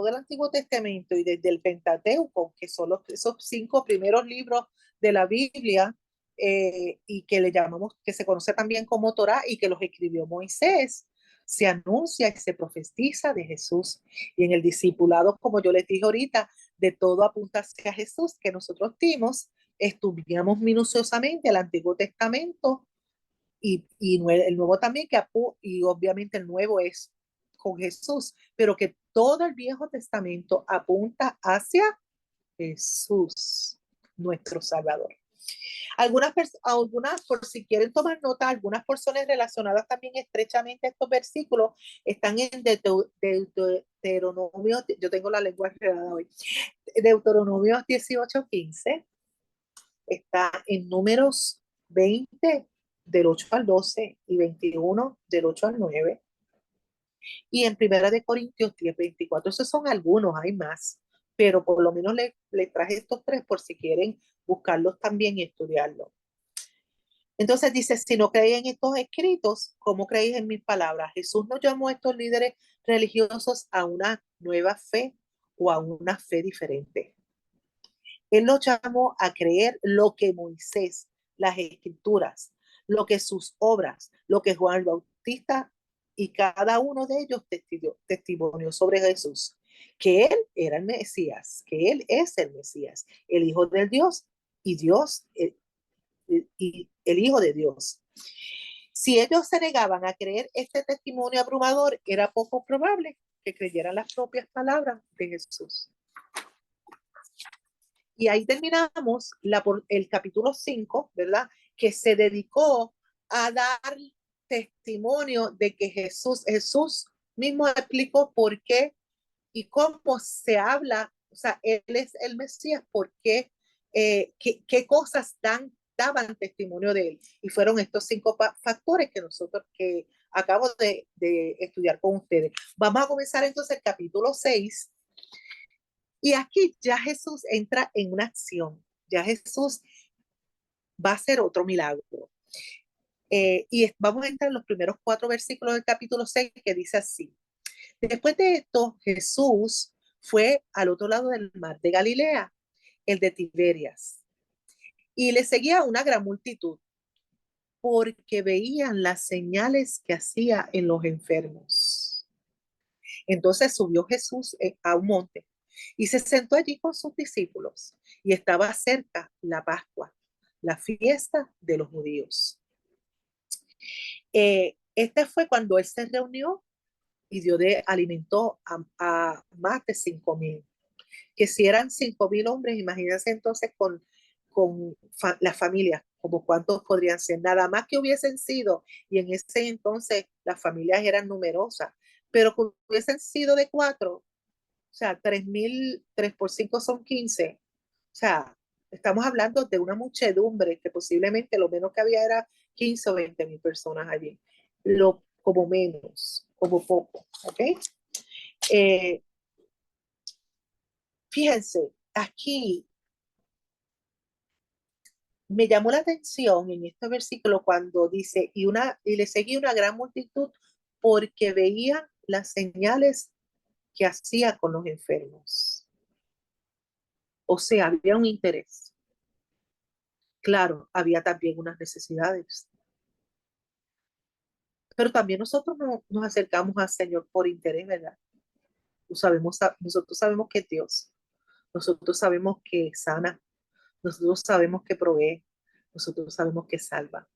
el Antiguo Testamento y desde el Pentateuco, que son esos 5 primeros libros de la Biblia, y que le llamamos, que se conoce también como Torá y que los escribió Moisés, se anuncia y se profetiza de Jesús. Y en el discipulado, como yo les dije ahorita, de todo apunta hacia Jesús, que nosotros dimos, estudiamos minuciosamente el Antiguo Testamento y el Nuevo también, y obviamente el Nuevo es con Jesús, pero que todo el Viejo Testamento apunta hacia Jesús, nuestro Salvador. Algunas, por si quieren tomar nota, algunas porciones relacionadas también estrechamente a estos versículos están en Deuteronomio, yo tengo la lengua enredada hoy, Deuteronomio 18:15, está en Números 20, del 8 al 12, y 21, del 8 al 9, y en Primera de Corintios 10:24. Esos son algunos, hay más, pero por lo menos le traje estos tres por si quieren buscarlos también y estudiarlos. Entonces dice, si no creéis en estos escritos, ¿cómo creéis en mis palabras? Jesús nos llamó a estos líderes religiosos a una nueva fe o a una fe diferente. Él nos llamó a creer lo que Moisés, las escrituras, lo que sus obras, lo que Juan el Bautista y cada uno de ellos testimonió sobre Jesús, que él era el Mesías, que él es el Mesías, el Hijo del Dios y Dios, y el Hijo de Dios. Si ellos se negaban a creer este testimonio abrumador, era poco probable que creyeran las propias palabras de Jesús. Y ahí terminamos el capítulo 5, ¿verdad? Que se dedicó a dar testimonio de que Jesús mismo explicó por qué y cómo se habla, o sea, Él es el Mesías, por qué, qué cosas daban testimonio de Él. Y fueron estos 5 factores que acabo de estudiar con ustedes. Vamos a comenzar entonces el capítulo 6. Y aquí ya Jesús entra en una acción, ya Jesús va a hacer otro milagro. Y vamos a entrar en los primeros 4 versículos del capítulo 6 que dice así. Después de esto, Jesús fue al otro lado del mar de Galilea, el de Tiberias, y le seguía una gran multitud porque veían las señales que hacía en los enfermos. Entonces subió Jesús a un monte y se sentó allí con sus discípulos, y estaba cerca la Pascua, la fiesta de los judíos. Este fue cuando él se reunió y alimentó a más de 5,000. Que si eran 5,000 hombres, imagínense entonces con las familias, como cuántos podrían ser, nada más que hubiesen sido, y en ese entonces las familias eran numerosas, pero que hubiesen sido de 4, o sea, 3,000, 3 por 5 son 15, o sea, estamos hablando de una muchedumbre que posiblemente lo menos que había era 15 o 20,000 personas allí, como menos, como poco, ¿ok? Fíjense, aquí me llamó la atención en este versículo cuando dice, y le seguía una gran multitud porque veía las señales que hacía con los enfermos. O sea, había un interés. Claro, había también unas necesidades. Pero también nosotros nos acercamos al Señor por interés, ¿verdad? Nosotros sabemos que es Dios. Nosotros sabemos que sana. Nosotros sabemos que provee. Nosotros sabemos que salva.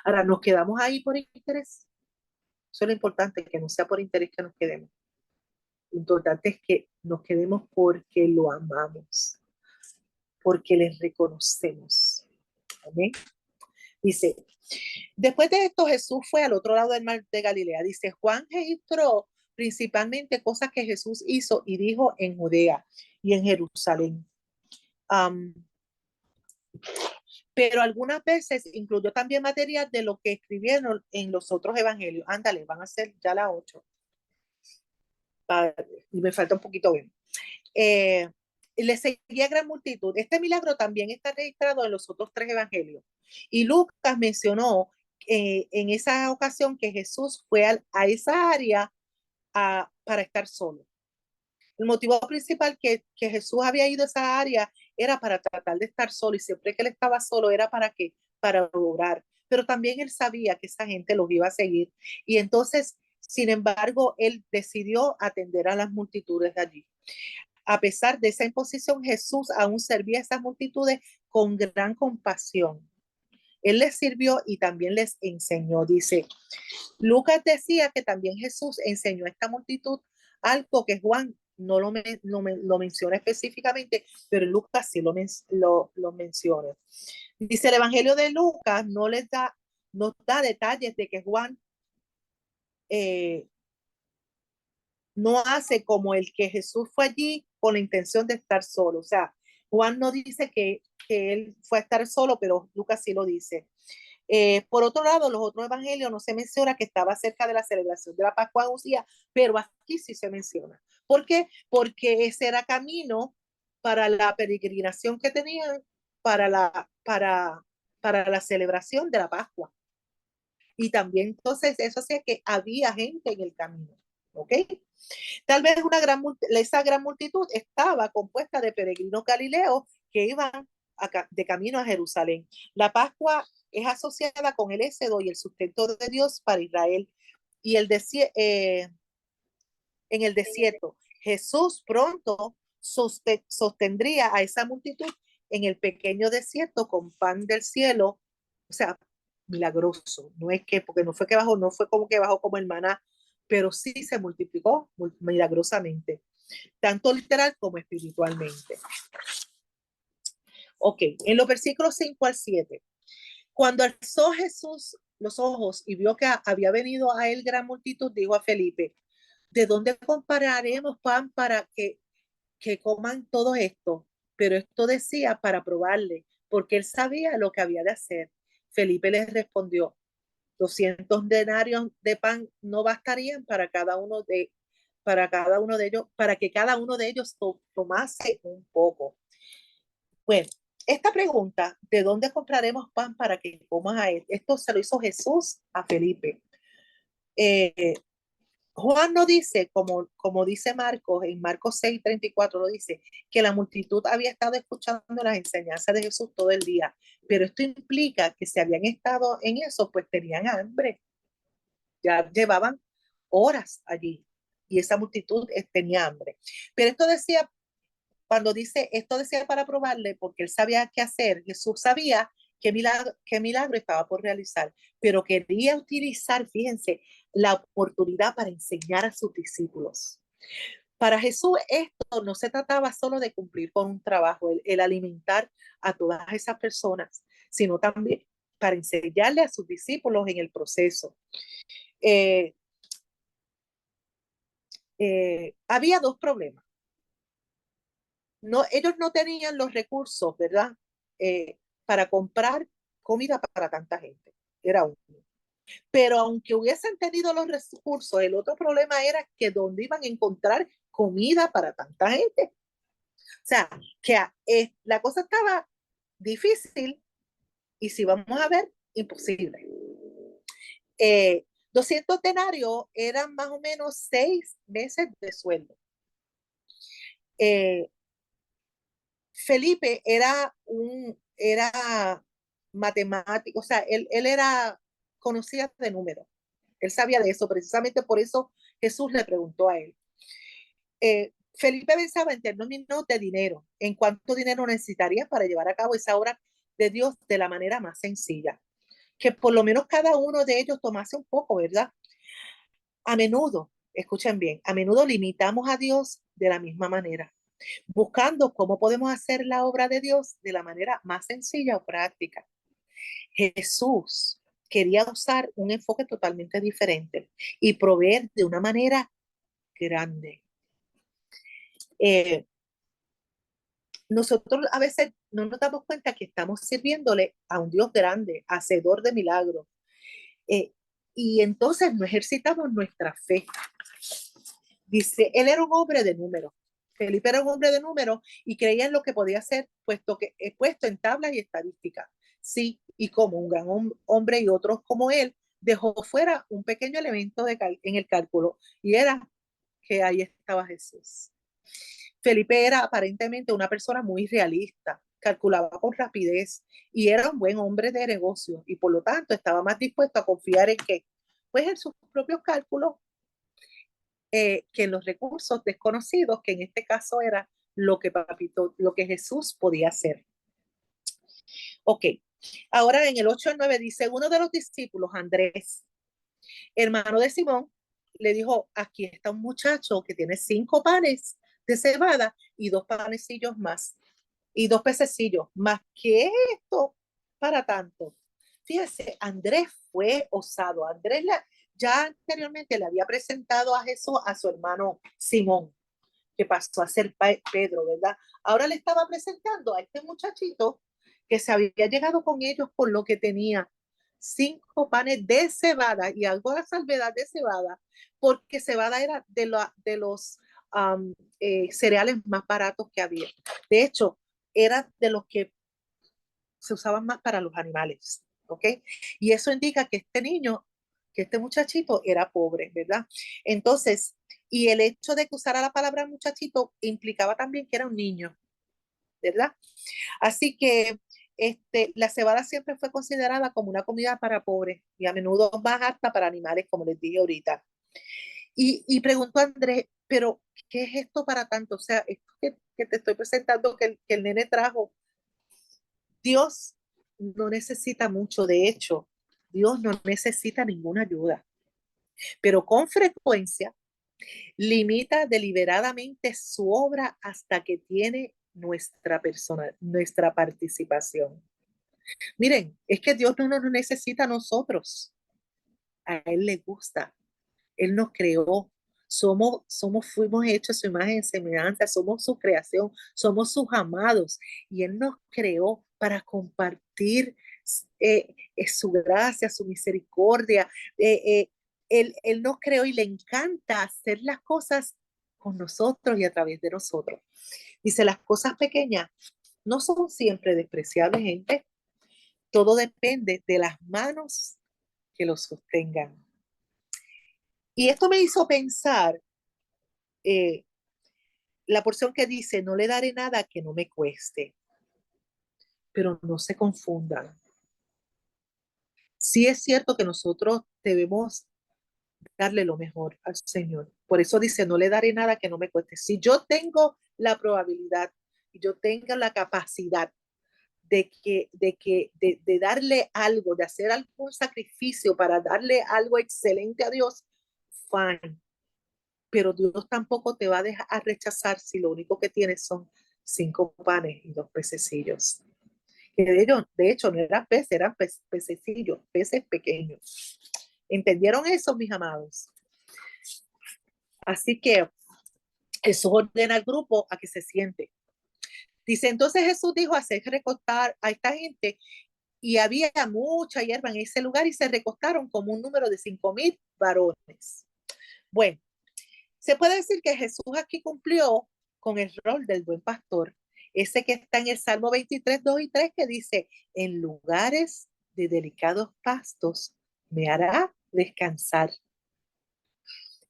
Ahora, ¿nos quedamos ahí por interés? Eso es lo importante, que no sea por interés que nos quedemos. Lo importante es que nos quedemos porque lo amamos, porque les reconocemos. Amén. Dice, después de esto Jesús fue al otro lado del mar de Galilea. Dice, Juan registró principalmente cosas que Jesús hizo y dijo en Judea y en Jerusalén. Pero algunas veces incluyó también material de lo que escribieron en los otros evangelios. Ándale, van a ser ya las 8. Y me falta un poquito bien. Le seguía gran multitud. Este milagro también está registrado en los otros 3 evangelios. Y Lucas mencionó en esa ocasión que Jesús fue a esa área para estar solo. El motivo principal que Jesús había ido a esa área era para tratar de estar solo, y siempre que él estaba solo era para qué, para orar. Pero también él sabía que esa gente los iba a seguir, y entonces, sin embargo, él decidió atender a las multitudes de allí. A pesar de esa imposición, Jesús aún servía a esas multitudes con gran compasión. Él les sirvió y también les enseñó. Dice, Lucas decía que también Jesús enseñó a esta multitud algo que Juan no lo menciona específicamente, pero Lucas sí lo menciona. Dice el Evangelio de Lucas nos da detalles de que Juan no hace como el que Jesús fue allí con la intención de estar solo. O sea, Juan no dice que él fue a estar solo, pero Lucas sí lo dice. Por otro lado, los otros evangelios no se menciona que estaba cerca de la celebración de la Pascua de Usía, pero aquí sí se menciona. ¿Por qué? Porque ese era camino para la peregrinación que tenían para la celebración de la Pascua. Y también entonces eso hacía que había gente en el camino. ¿Ok? Tal vez esa gran multitud estaba compuesta de peregrinos galileos que iban de camino a Jerusalén. La Pascua es asociada con el éxodo y el sustento de Dios para Israel. Y en el desierto, Jesús pronto sostendría a esa multitud en el pequeño desierto con pan del cielo, o sea, milagroso. No es que, porque no fue que bajó, no fue como que bajó como el maná, pero sí se multiplicó milagrosamente, tanto literal como espiritualmente. Ok, en los versículos 5 al 7. Cuando alzó Jesús los ojos y vio que había venido a él gran multitud, dijo a Felipe, ¿de dónde compraremos pan para que coman todo esto? Pero esto decía para probarle, porque él sabía lo que había de hacer. Felipe les respondió, 200 denarios de pan no bastarían para cada uno de ellos, para que cada uno de ellos tomase un poco. Bueno, esta pregunta, ¿de dónde compraremos pan para que comas a él? Esto se lo hizo Jesús a Felipe. Juan no dice, como dice Marcos, en Marcos 6:34 lo dice, que la multitud había estado escuchando las enseñanzas de Jesús todo el día, pero esto implica que si habían estado en eso, pues tenían hambre, ya llevaban horas allí y esa multitud tenía hambre. Pero esto decía, cuando dice, esto decía para probarle, porque él sabía qué hacer, Jesús sabía qué milagro estaba por realizar, pero quería utilizar, fíjense, la oportunidad para enseñar a sus discípulos. Para Jesús esto no se trataba solo de cumplir con un trabajo, el alimentar a todas esas personas, sino también para enseñarle a sus discípulos en el proceso. Eh, había dos problemas. No, ellos no tenían los recursos, ¿verdad? Para comprar comida para tanta gente. Era uno. Pero aunque hubiesen tenido los recursos, el otro problema era que dónde iban a encontrar comida para tanta gente. O sea, que la cosa estaba difícil y si vamos a ver, imposible. 200 denarios eran más o menos 6 meses de sueldo. Felipe era matemático, o sea, él era conocía de números. Él sabía de eso, precisamente por eso Jesús le preguntó a él. Felipe pensaba en términos de dinero, en cuánto dinero necesitaría para llevar a cabo esa obra de Dios de la manera más sencilla. Que por lo menos cada uno de ellos tomase un poco, ¿verdad? A menudo, escuchen bien, a menudo limitamos a Dios de la misma manera, buscando cómo podemos hacer la obra de Dios de la manera más sencilla o práctica. Jesús quería usar un enfoque totalmente diferente y proveer de una manera grande. Nosotros a veces no nos damos cuenta que estamos sirviéndole a un Dios grande, hacedor de milagros. Y entonces no ejercitamos nuestra fe. Dice, él era un hombre de números. Felipe era un hombre de números y creía en lo que podía hacer, puesto en tablas y estadísticas. Sí, y como un gran hombre y otros como él, dejó fuera un pequeño elemento en el cálculo y era que ahí estaba Jesús. Felipe era aparentemente una persona muy realista, calculaba con rapidez y era un buen hombre de negocio y por lo tanto estaba más dispuesto a confiar en que, pues en sus propios cálculos, que en los recursos desconocidos, que en este caso era lo que Jesús podía hacer. Ok, ahora en el 8 al 9 dice, uno de los discípulos, Andrés, hermano de Simón, le dijo, aquí está un muchacho que tiene 5 panes de cebada y 2 panecillos más y 2 pececillos más. ¿Qué es esto para tanto? Fíjese, Andrés fue osado. Ya anteriormente le había presentado a Jesús a su hermano Simón, que pasó a ser Pedro, ¿verdad? Ahora le estaba presentando a este muchachito que se había llegado con ellos por lo que tenía 5 panes de cebada y algo de salvedad de cebada, porque cebada era de los cereales más baratos que había. De hecho, era de los que se usaban más para los animales, ¿ok? Y eso indica que este niño, que este muchachito era pobre, ¿verdad? Entonces, y el hecho de que usara la palabra muchachito implicaba también que era un niño, ¿verdad? Así que la cebada siempre fue considerada como una comida para pobres y a menudo más apta para animales, como les dije ahorita. Y preguntó a Andrés, pero ¿qué es esto para tanto? O sea, esto que te estoy presentando que el nene trajo, Dios no necesita mucho, de hecho, Dios no necesita ninguna ayuda, pero con frecuencia limita deliberadamente su obra hasta que tiene nuestra persona, nuestra participación. Miren, es que Dios no nos necesita a nosotros, a Él le gusta, Él nos creó, fuimos hechos a su imagen y semejanza, somos su creación, somos sus amados y Él nos creó para compartir su gracia, su misericordia. Él nos creó y le encanta hacer las cosas con nosotros y a través de nosotros. Dice, las cosas pequeñas no son siempre despreciables, gente. Todo depende de las manos que lo sostengan. Y esto me hizo pensar eh, la porción que dice, no le daré nada que no me cueste, pero no se confundan. Sí es cierto que nosotros debemos darle lo mejor al Señor. Por eso dice, no le daré nada que no me cueste. Si yo tengo la probabilidad y yo tenga la capacidad de darle algo, de hacer algún sacrificio para darle algo excelente a Dios, fine. Pero Dios tampoco te va a dejar a rechazar si lo único que tienes son 5 panes y 2 pececillos. Que de hecho no eran peces, eran pececillos, peces pequeños. ¿Entendieron eso, mis amados? Así que Jesús ordena al grupo a que se siente. Dice, entonces Jesús dijo, hacer recostar a esta gente y había mucha hierba en ese lugar y se recostaron como un número de 5,000 varones. Bueno, se puede decir que Jesús aquí cumplió con el rol del buen pastor, ese que está en el Salmo 23, 2 y 3, que dice, en lugares de delicados pastos me hará descansar.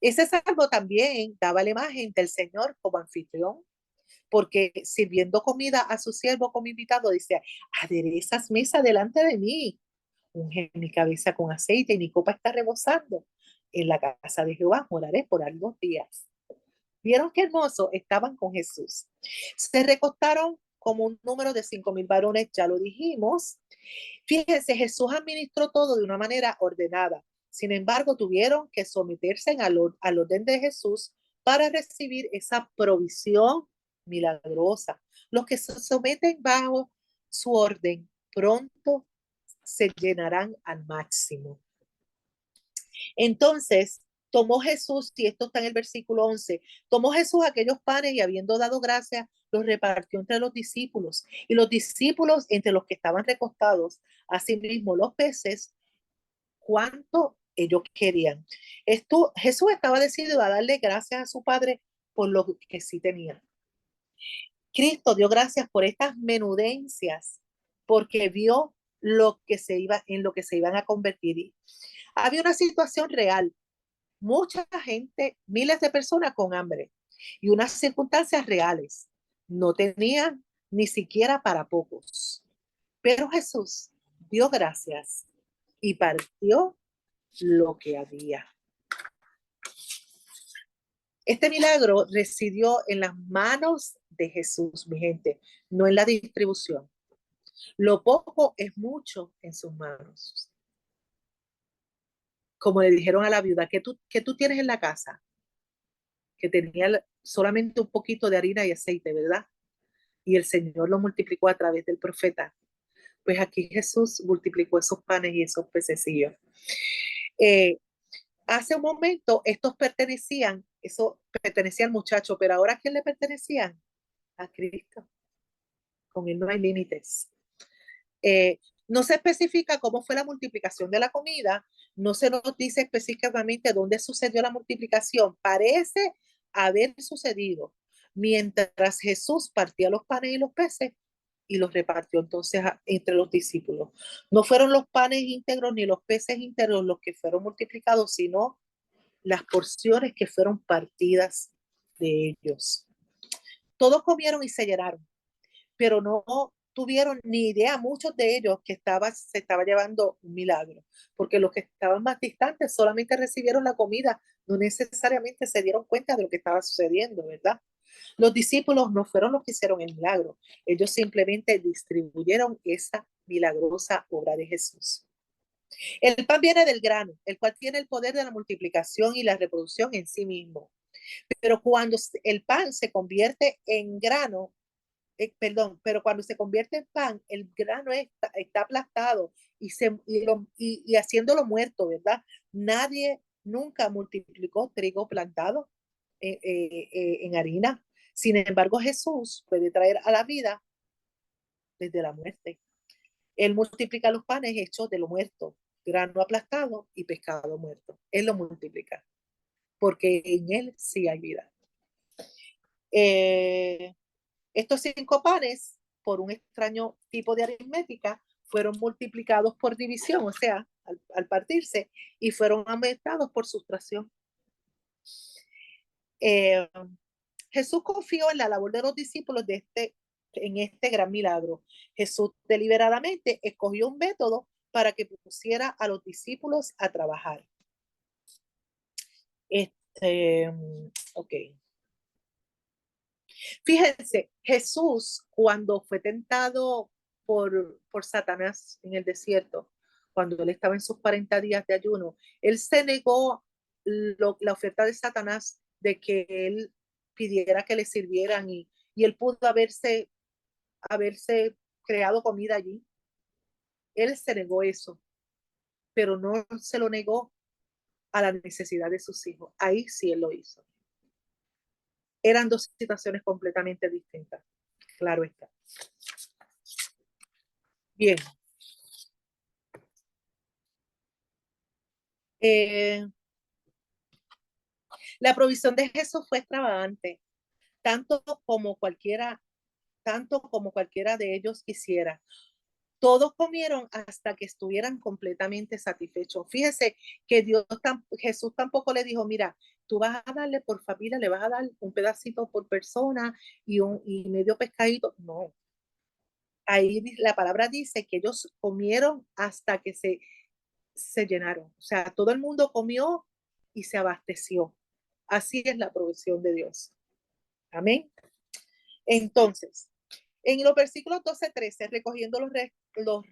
Ese salmo también daba la imagen del Señor como anfitrión, porque sirviendo comida a su siervo como invitado, dice, aderezas mesa delante de mí, unge mi cabeza con aceite y mi copa está rebosando. En la casa de Jehová moraré por algunos días. ¿Vieron qué hermoso? Estaban con Jesús. Se recostaron como un número de 5,000 varones, ya lo dijimos. Fíjense, Jesús administró todo de una manera ordenada. Sin embargo, tuvieron que someterse al orden de Jesús para recibir esa provisión milagrosa. Los que se someten bajo su orden pronto se llenarán al máximo. Entonces, tomó Jesús, y esto está en el versículo 11, tomó Jesús aquellos panes y habiendo dado gracias, los repartió entre los discípulos. Y los discípulos, entre los que estaban recostados, asimismo los peces, cuánto ellos querían. Jesús estaba decidido a darle gracias a su Padre por lo que sí tenía. Cristo dio gracias por estas menudencias, porque vio en lo que se iban a convertir. Había una situación real, mucha gente, miles de personas con hambre y unas circunstancias reales. No tenían ni siquiera para pocos. Pero Jesús dio gracias y partió lo que había. Este milagro residió en las manos de Jesús, mi gente, no en la distribución. Lo poco es mucho en sus manos. Como le dijeron a la viuda, ¿qué tú tienes en la casa? Que tenía solamente un poquito de harina y aceite, ¿verdad? Y el Señor lo multiplicó a través del profeta. Pues aquí Jesús multiplicó esos panes y esos pececillos. Eh, Hace un momento eso pertenecía al muchacho, pero ahora ¿a quién le pertenecían? A Cristo. Con él no hay límites. Eh, no se especifica cómo fue la multiplicación de la comida, no se nos dice específicamente dónde sucedió la multiplicación. Parece haber sucedido mientras Jesús partía los panes y los peces y los repartió entonces entre los discípulos. No fueron los panes íntegros ni los peces íntegros los que fueron multiplicados, sino las porciones que fueron partidas de ellos. Todos comieron y se llenaron, pero no tuvieron ni idea muchos de ellos que se estaba llevando un milagro, porque los que estaban más distantes solamente recibieron la comida, no necesariamente se dieron cuenta de lo que estaba sucediendo, ¿verdad? Los discípulos no fueron los que hicieron el milagro, ellos simplemente distribuyeron esa milagrosa obra de Jesús. El pan viene del grano, el cual tiene el poder de la multiplicación y la reproducción en sí mismo. Pero cuando el pan se convierte en grano, perdón, pero cuando se convierte en pan, el grano está aplastado y haciéndolo muerto, ¿verdad? Nadie nunca multiplicó trigo plantado en harina. Sin embargo, Jesús puede traer a la vida desde la muerte. Él multiplica los panes hechos de lo muerto, grano aplastado y pescado muerto. Él lo multiplica, porque en él sí hay vida. Estos 5 panes, por un extraño tipo de aritmética, fueron multiplicados por división, o sea, al partirse, y fueron aumentados por sustracción. Eh, Jesús confió en la labor de los discípulos en este gran milagro. Jesús deliberadamente escogió un método para que pusiera a los discípulos a trabajar. Ok. Fíjense, Jesús cuando fue tentado por Satanás en el desierto, cuando él estaba en sus 40 días de ayuno, él se negó la oferta de Satanás de que él pidiera que le sirvieran y él pudo haberse creado comida allí. Él se negó eso, pero no se lo negó a la necesidad de sus hijos. Ahí sí él lo hizo. Eran 2 situaciones completamente distintas. Claro está. Bien. La provisión de Jesús fue extravagante, tanto como cualquiera, tanto como cualquiera de ellos quisiera. Todos comieron hasta que estuvieran completamente satisfechos. Fíjese que Jesús tampoco le dijo, mira, tú vas a darle por familia, le vas a dar un pedacito por persona y medio pescadito. No. Ahí la palabra dice que ellos comieron hasta que se llenaron. O sea, todo el mundo comió y se abasteció. Así es la provisión de Dios. Amén. Entonces, en los versículos 12-13, recogiendo los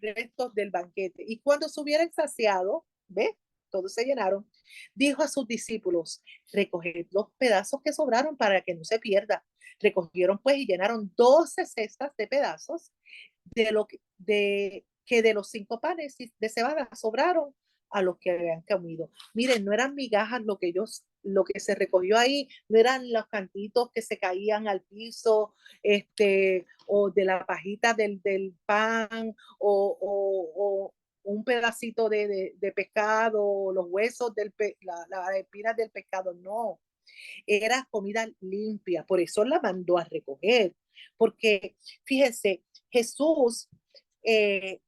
restos del banquete, y cuando se hubieran saciado, ¿ve? Todos se llenaron, dijo a sus discípulos, recoged los pedazos que sobraron para que no se pierda. Recogieron pues y llenaron 12 cestas de pedazos que de los 5 panes de cebada sobraron a los que habían comido. Miren, no eran migajas lo que se recogió ahí, no eran los cantitos que se caían al piso, o de la pajita del pan, o un pedacito de pescado, los huesos, las espinas del pescado, no. Era comida limpia, por eso la mandó a recoger, porque fíjense, Jesús eh,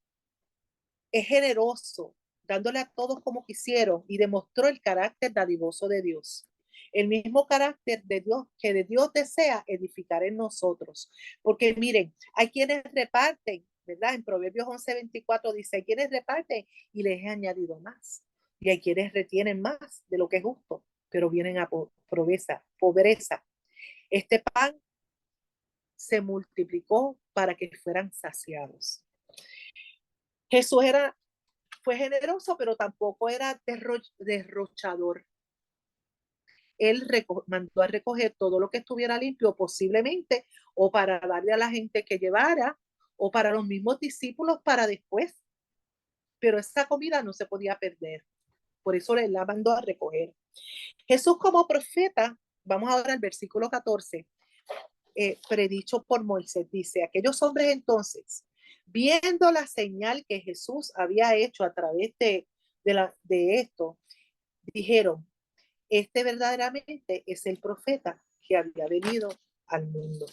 es generoso, dándole a todos como quisieron y demostró el carácter dadivoso de Dios. El mismo carácter de Dios que de Dios desea edificar en nosotros. Porque miren, hay quienes reparten, ¿verdad? En Proverbios 11:24 dice, hay quienes reparten y les he añadido más. Y hay quienes retienen más de lo que es justo, pero vienen a pobreza. Este pan se multiplicó para que fueran saciados. Jesús fue generoso, pero tampoco era derrochador. él mandó a recoger todo lo que estuviera limpio posiblemente, o para darle a la gente que llevara, o para los mismos discípulos para después. Pero esa comida no se podía perder. Por eso le la mandó a recoger. Jesús como profeta, vamos ahora al versículo 14, predicho por Moisés, dice, aquellos hombres entonces, viendo la señal que Jesús había hecho a través de esto, dijeron, este verdaderamente es el profeta que había venido al mundo.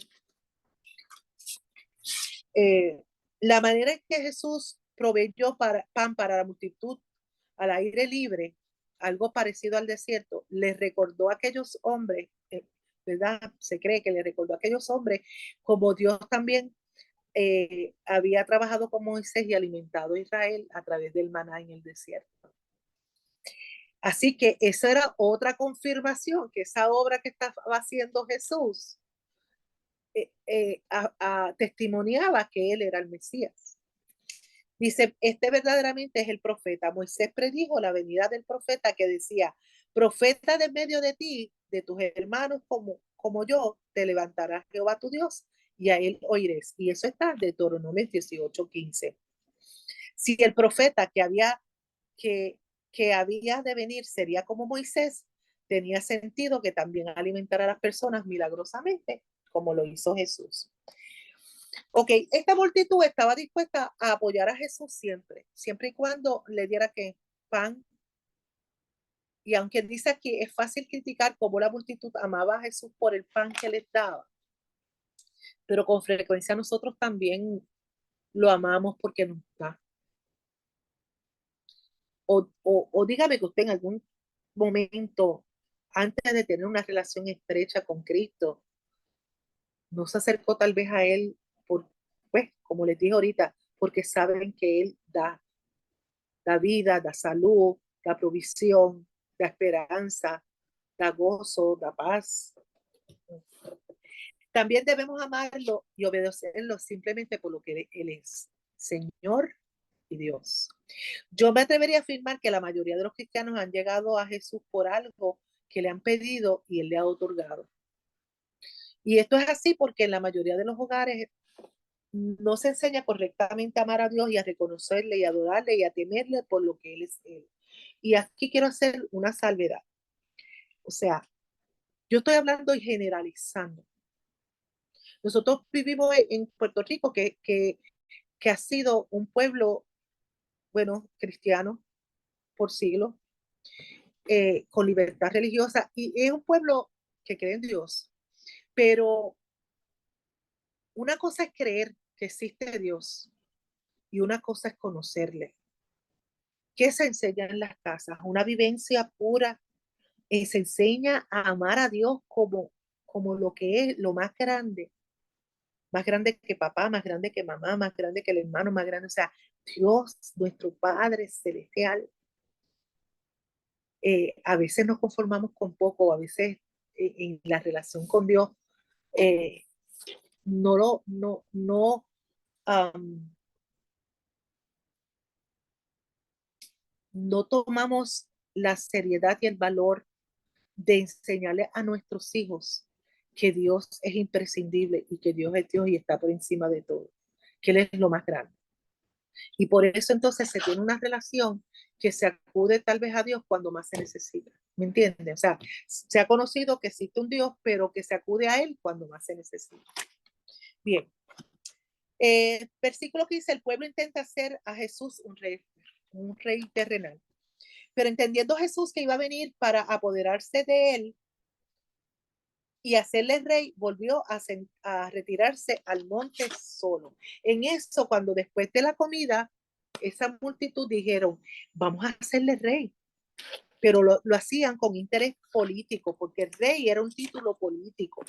La manera en que Jesús proveyó pan para la multitud al aire libre, algo parecido al desierto, les recordó a aquellos hombres, ¿verdad? Se cree que le recordó a aquellos hombres como Dios también había trabajado con Moisés y alimentado a Israel a través del maná en el desierto. Así que esa era otra confirmación, que esa obra que estaba haciendo Jesús testimoniaba que él era el Mesías. Dice, este verdaderamente es el profeta. Moisés predijo la venida del profeta que decía, profeta de medio de ti, de tus hermanos como yo, te levantará Jehová tu Dios y a él oirás. Y eso está de Deuteronomio 18:15. Si el profeta que había de venir sería como Moisés, tenía sentido que también alimentara a las personas milagrosamente, como lo hizo Jesús. Ok, esta multitud estaba dispuesta a apoyar a Jesús siempre, siempre y cuando le diera que pan. Y aunque dice aquí, es fácil criticar cómo la multitud amaba a Jesús por el pan que les daba, pero con frecuencia nosotros también lo amamos porque nos da. O dígame que usted en algún momento, antes de tener una relación estrecha con Cristo, no se acercó tal vez a Él por, pues, como les dije ahorita, porque saben que Él da vida, da salud, da provisión, da esperanza, da gozo, da paz. También debemos amarlo y obedecerlo simplemente por lo que Él es, Señor y Dios. Yo me atrevería a afirmar que la mayoría de los cristianos han llegado a Jesús por algo que le han pedido y Él le ha otorgado. Y esto es así porque en la mayoría de los hogares no se enseña correctamente a amar a Dios y a reconocerle y a adorarle y a temerle por lo que Él es Él. Y aquí quiero hacer una salvedad. O sea, yo estoy hablando y generalizando. Nosotros vivimos en Puerto Rico, que ha sido un pueblo, bueno, cristiano por siglos, con libertad religiosa, y es un pueblo que cree en Dios. Pero una cosa es creer que existe Dios y una cosa es conocerle. ¿Qué se enseña en las casas? Una vivencia pura. Se enseña a amar a Dios como lo que es lo más grande que papá, más grande que mamá, más grande que el hermano, más grande, o sea, Dios, nuestro Padre Celestial. A veces nos conformamos con poco, a veces en la relación con Dios eh, no, um, no tomamos la seriedad y el valor de enseñarle a nuestros hijos que Dios es imprescindible y que Dios es Dios y está por encima de todo, que Él es lo más grande. Y por eso entonces se tiene una relación que se acude tal vez a Dios cuando más se necesita. ¿Me entiendes? O sea, se ha conocido que existe un Dios, pero que se acude a Él cuando más se necesita. Bien. Versículo 15, el pueblo intenta hacer a Jesús un rey terrenal. Pero entendiendo Jesús que iba a venir para apoderarse de él y hacerle rey, volvió a retirarse al monte solo. En eso, cuando después de la comida, esa multitud dijeron, vamos a hacerle rey. Pero lo hacían con interés político, porque el rey era un título político.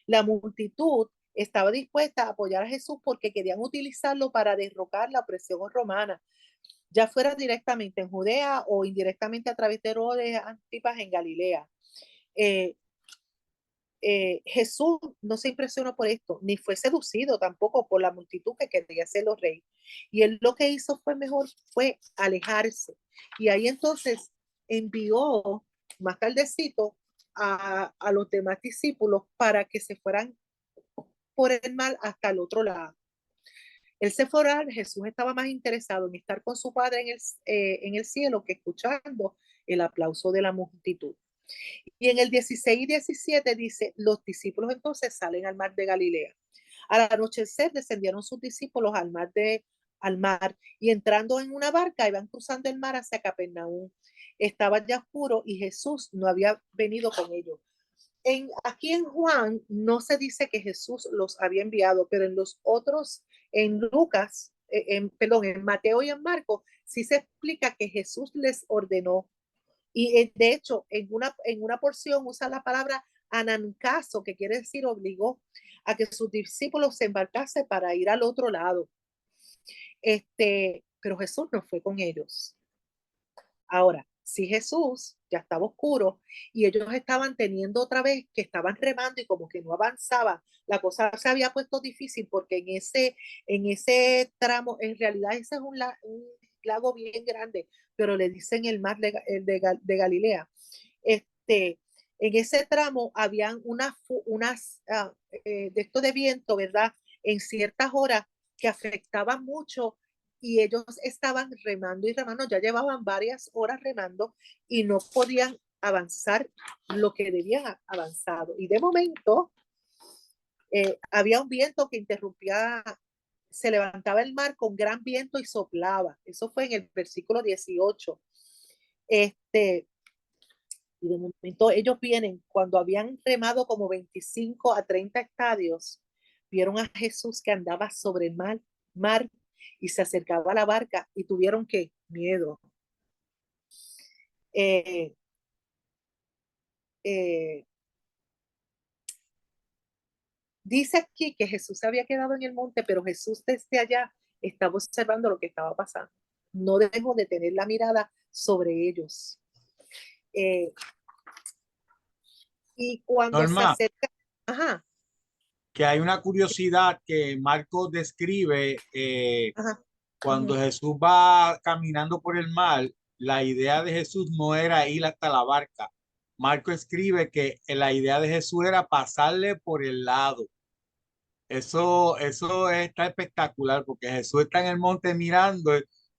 La multitud estaba dispuesta a apoyar a Jesús porque querían utilizarlo para derrocar la opresión romana, ya fuera directamente en Judea o indirectamente a través de Herodes Antipas en Galilea. Eh, Jesús no se impresionó por esto, ni fue seducido tampoco por la multitud que quería hacerlo rey. Y él lo que hizo fue alejarse. Y ahí entonces envió más tardecito a los demás discípulos para que se fueran por el mar hasta el otro lado. Él se fue a orar. Jesús estaba más interesado en estar con su Padre en el cielo que escuchando el aplauso de la multitud. Y en el 16 y 17 dice, los discípulos entonces salen al mar de Galilea. Al anochecer descendieron sus discípulos al mar y entrando en una barca iban cruzando el mar hacia Capernaum. Estaba ya oscuro y Jesús no había venido con ellos. Aquí en Juan no se dice que Jesús los había enviado, pero en los otros, en Lucas, perdón, en Mateo y en Marcos, sí se explica que Jesús les ordenó. Y de hecho, en una porción usa la palabra anancaso, que quiere decir obligó a que sus discípulos se embarcasen para ir al otro lado. Pero Jesús no fue con ellos. Ahora, si Jesús ya estaba oscuro y ellos estaban teniendo otra vez que estaban remando y como que no avanzaba, la cosa se había puesto difícil porque en ese tramo, en realidad ese es un lago bien grande, pero le dicen el mar de Galilea. En ese tramo habían unas de esto de viento, ¿verdad? En ciertas horas que afectaban mucho y ellos estaban remando y remando, ya llevaban varias horas remando y no podían avanzar lo que debían avanzado. Y de momento había un viento que interrumpía, se levantaba el mar con gran viento y soplaba. Eso fue en el versículo 18. Y de momento ellos vienen, cuando habían remado como 25 a 30 estadios, vieron a Jesús que andaba sobre el mar y se acercaba a la barca y tuvieron que miedo. Eh, eh, dice aquí que Jesús se había quedado en el monte, pero Jesús desde allá estaba observando lo que estaba pasando. No dejó de tener la mirada sobre ellos. Y cuando se Norma, acerca, ajá, que hay una curiosidad que Marcos describe ajá, cuando uh-huh. Jesús va caminando por el mar. La idea de Jesús no era ir hasta la barca. Marco escribe que la idea de Jesús era pasarle por el lado. Eso está espectacular porque Jesús está en el monte mirando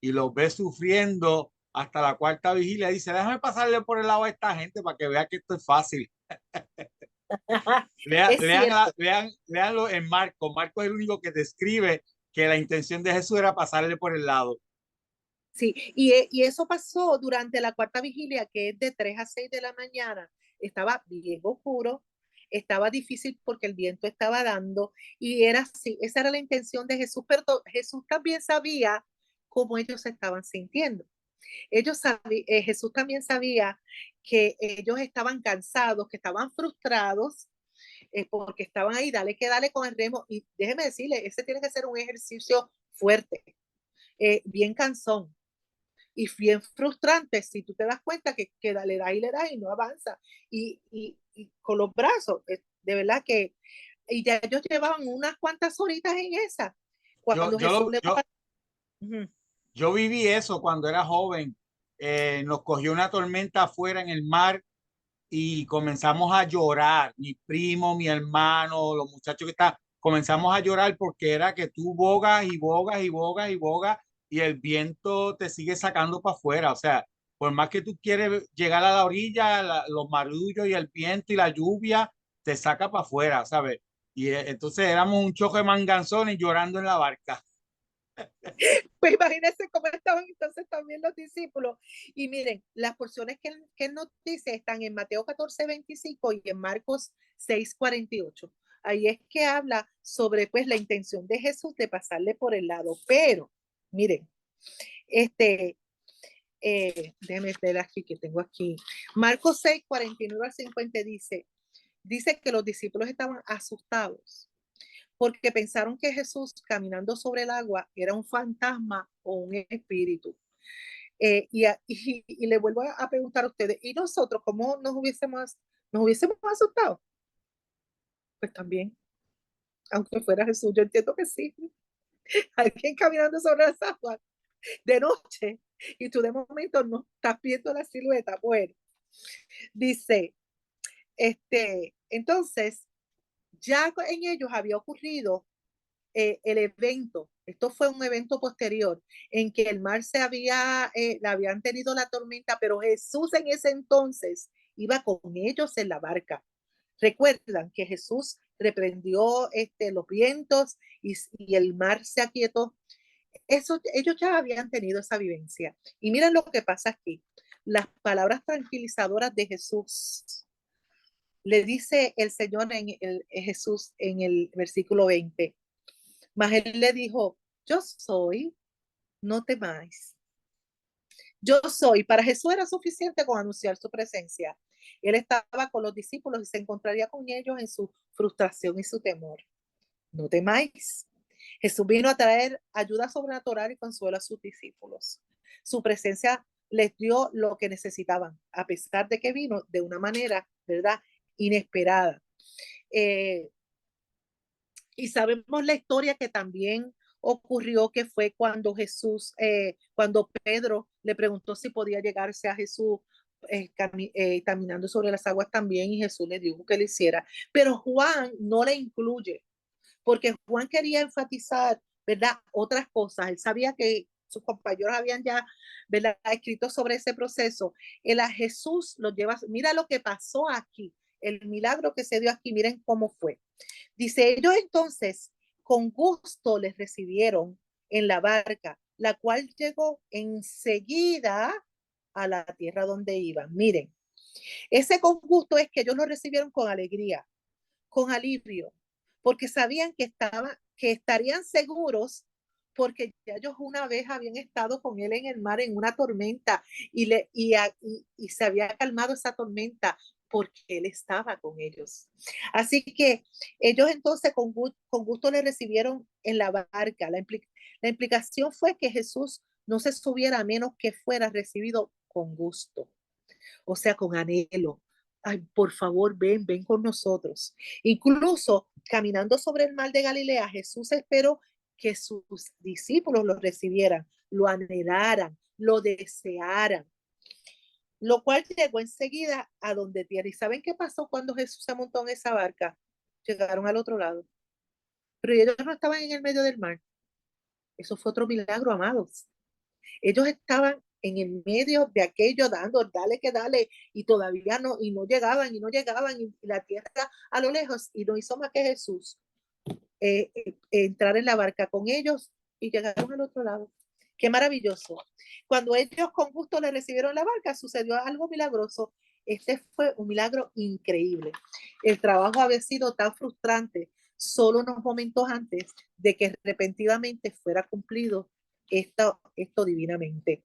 y los ve sufriendo hasta la cuarta vigilia. Dice, déjame pasarle por el lado a esta gente para que vea que esto es fácil. Es cierto. Leanlo en Marco. Marco es el único que describe que la intención de Jesús era pasarle por el lado. Sí, y eso pasó durante la cuarta vigilia, que es de 3 a 6 de la mañana. Estaba bien oscuro, estaba difícil porque el viento estaba dando, y era así, esa era la intención de Jesús, pero Jesús también sabía cómo ellos se estaban sintiendo. Jesús también sabía que ellos estaban cansados, que estaban frustrados, porque estaban ahí, dale que dale con el remo, y déjeme decirle, ese tiene que ser un ejercicio fuerte, bien cansón y bien frustrante si tú te das cuenta que le das y no avanza. Y con los brazos, de verdad que, y ya ellos llevaban unas cuantas horitas en esa. Yo, Cuando yo, Jesús lo- le yo, va uh-huh. yo viví eso cuando era joven. Nos cogió una tormenta afuera en el mar y comenzamos a llorar. Mi primo, mi hermano, los muchachos que están, comenzamos a llorar porque era que tú bogas y bogas y bogas y bogas y el viento te sigue sacando para afuera. O sea, por más que tú quieres llegar a la orilla, los marullos y el viento y la lluvia te saca para afuera, ¿sabes? Y entonces éramos un choque de manganzones llorando en la barca. Pues imagínense cómo estaban entonces también los discípulos. Y miren, las porciones que él nos dice están en Mateo 14:25 y en Marcos 6:48. Ahí es que habla sobre pues la intención de Jesús de pasarle por el lado. Pero, miren, este, déjenme ver aquí que tengo aquí. Marcos 6:49 al 50 dice que los discípulos estaban asustados porque pensaron que Jesús caminando sobre el agua era un fantasma o un espíritu. Y le vuelvo a preguntar a ustedes, ¿y nosotros cómo nos hubiésemos asustado? Pues también, aunque fuera Jesús, yo entiendo que sí. Alguien caminando sobre las aguas de noche y tú de momento no estás viendo la silueta. Bueno, dice, Entonces, ya en ellos había ocurrido el evento. Esto fue un evento posterior en que el mar le habían tenido la tormenta, pero Jesús en ese entonces iba con ellos en la barca. Recuerdan que Jesús reprendió los vientos y el mar se aquietó. Ellos ya habían tenido esa vivencia. Y miren lo que pasa aquí. Las palabras tranquilizadoras de Jesús. Le dice el Señor Jesús en el versículo 20. Mas él le dijo, yo soy, no temáis. Yo soy. Para Jesús era suficiente con anunciar su presencia. Él estaba con los discípulos y se encontraría con ellos en su frustración y su temor. No temáis. Jesús vino a traer ayuda sobrenatural y consuelo a sus discípulos. Su presencia les dio lo que necesitaban, a pesar de que vino de una manera, ¿verdad?, inesperada. Y sabemos la historia que también ocurrió, que fue cuando cuando Pedro le preguntó si podía llegarse a Jesús caminando sobre las aguas también, y Jesús le dijo que lo hiciera. Pero Juan no le incluye, porque Juan quería enfatizar, ¿verdad?, otras cosas. Él sabía que sus compañeros habían ya, ¿verdad?, escrito sobre ese proceso. Él a Jesús lo lleva, mira lo que pasó aquí, el milagro que se dio aquí, miren cómo fue. Dice, ellos entonces con gusto les recibieron en la barca, la cual llegó enseguida a la tierra donde iban. Miren, ese con gusto es que ellos lo recibieron con alegría, con alivio, porque sabían que estarían seguros, porque ya ellos una vez habían estado con él en el mar en una tormenta y se había calmado esa tormenta porque él estaba con ellos. Así que ellos entonces con gusto le recibieron en la barca. La implicación fue que Jesús no se subiera a menos que fuera recibido con gusto, o sea, con anhelo. Ay, por favor, ven con nosotros. Incluso caminando sobre el mar de Galilea, Jesús esperó que sus discípulos lo recibieran, lo anhelaran, lo desearan, lo cual llegó enseguida a donde tierra. ¿Y saben qué pasó cuando Jesús se montó en esa barca? Llegaron al otro lado, pero ellos no estaban en el medio del mar. Eso fue otro milagro, amados. Ellos estaban en el medio de aquello dando, dale que dale, y todavía no, y no llegaban, y la tierra a lo lejos, y no hizo más que Jesús entrar en la barca con ellos y llegaron al otro lado. Qué maravilloso. Cuando ellos con gusto le recibieron la barca, sucedió algo milagroso. Este fue un milagro increíble. El trabajo había sido tan frustrante solo unos momentos antes de que repentinamente fuera cumplido esto divinamente.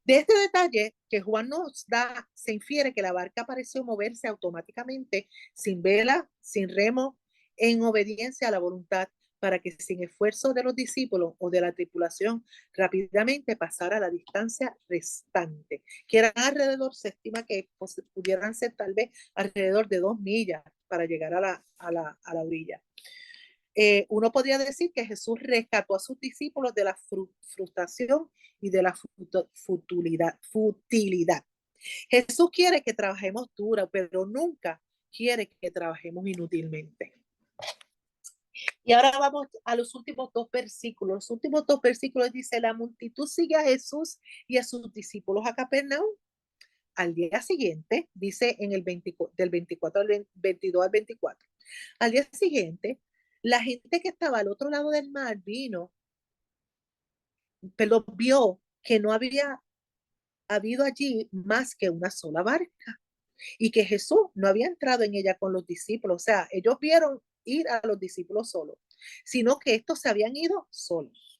De este detalle que Juan nos da, se infiere que la barca pareció moverse automáticamente, sin vela, sin remo, en obediencia a la voluntad, para que sin esfuerzo de los discípulos o de la tripulación rápidamente pasara la distancia restante, que eran alrededor, se estima que pudieran ser tal vez alrededor de 2 millas para llegar a la orilla. Uno podría decir que Jesús rescató a sus discípulos de la frustración y de la futilidad. Jesús quiere que trabajemos duro, pero nunca quiere que trabajemos inútilmente. Y ahora vamos a los últimos 2 versículos. Los últimos 2 versículos dice, la multitud sigue a Jesús y a sus discípulos a Capernaum. Al día siguiente, dice en el del 24 al 22 al 24, al día siguiente, la gente que estaba al otro lado del mar vio que no había habido allí más que una sola barca y que Jesús no había entrado en ella con los discípulos. O sea, ellos vieron ir a los discípulos solos, sino que estos se habían ido solos.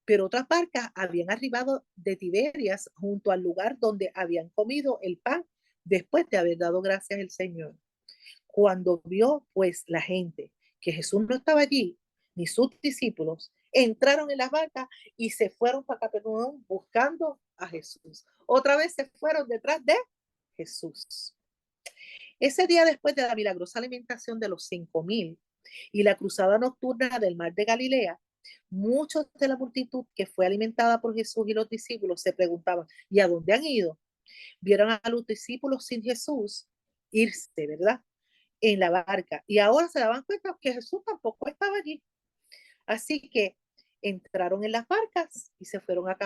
Pero otras barcas habían arribado de Tiberias junto al lugar donde habían comido el pan después de haber dado gracias al Señor. Cuando vio pues la gente que Jesús no estaba allí, ni sus discípulos, entraron en las barcas y se fueron para Capernaum buscando a Jesús. Otra vez se fueron detrás de Jesús. Ese día, después de la milagrosa alimentación de los 5,000 y la cruzada nocturna del mar de Galilea, muchos de la multitud que fue alimentada por Jesús y los discípulos se preguntaban, ¿y a dónde han ido? Vieron a los discípulos sin Jesús irse, ¿verdad? En la barca. Y ahora se daban cuenta que Jesús tampoco estaba allí. Así que entraron en las barcas y se fueron a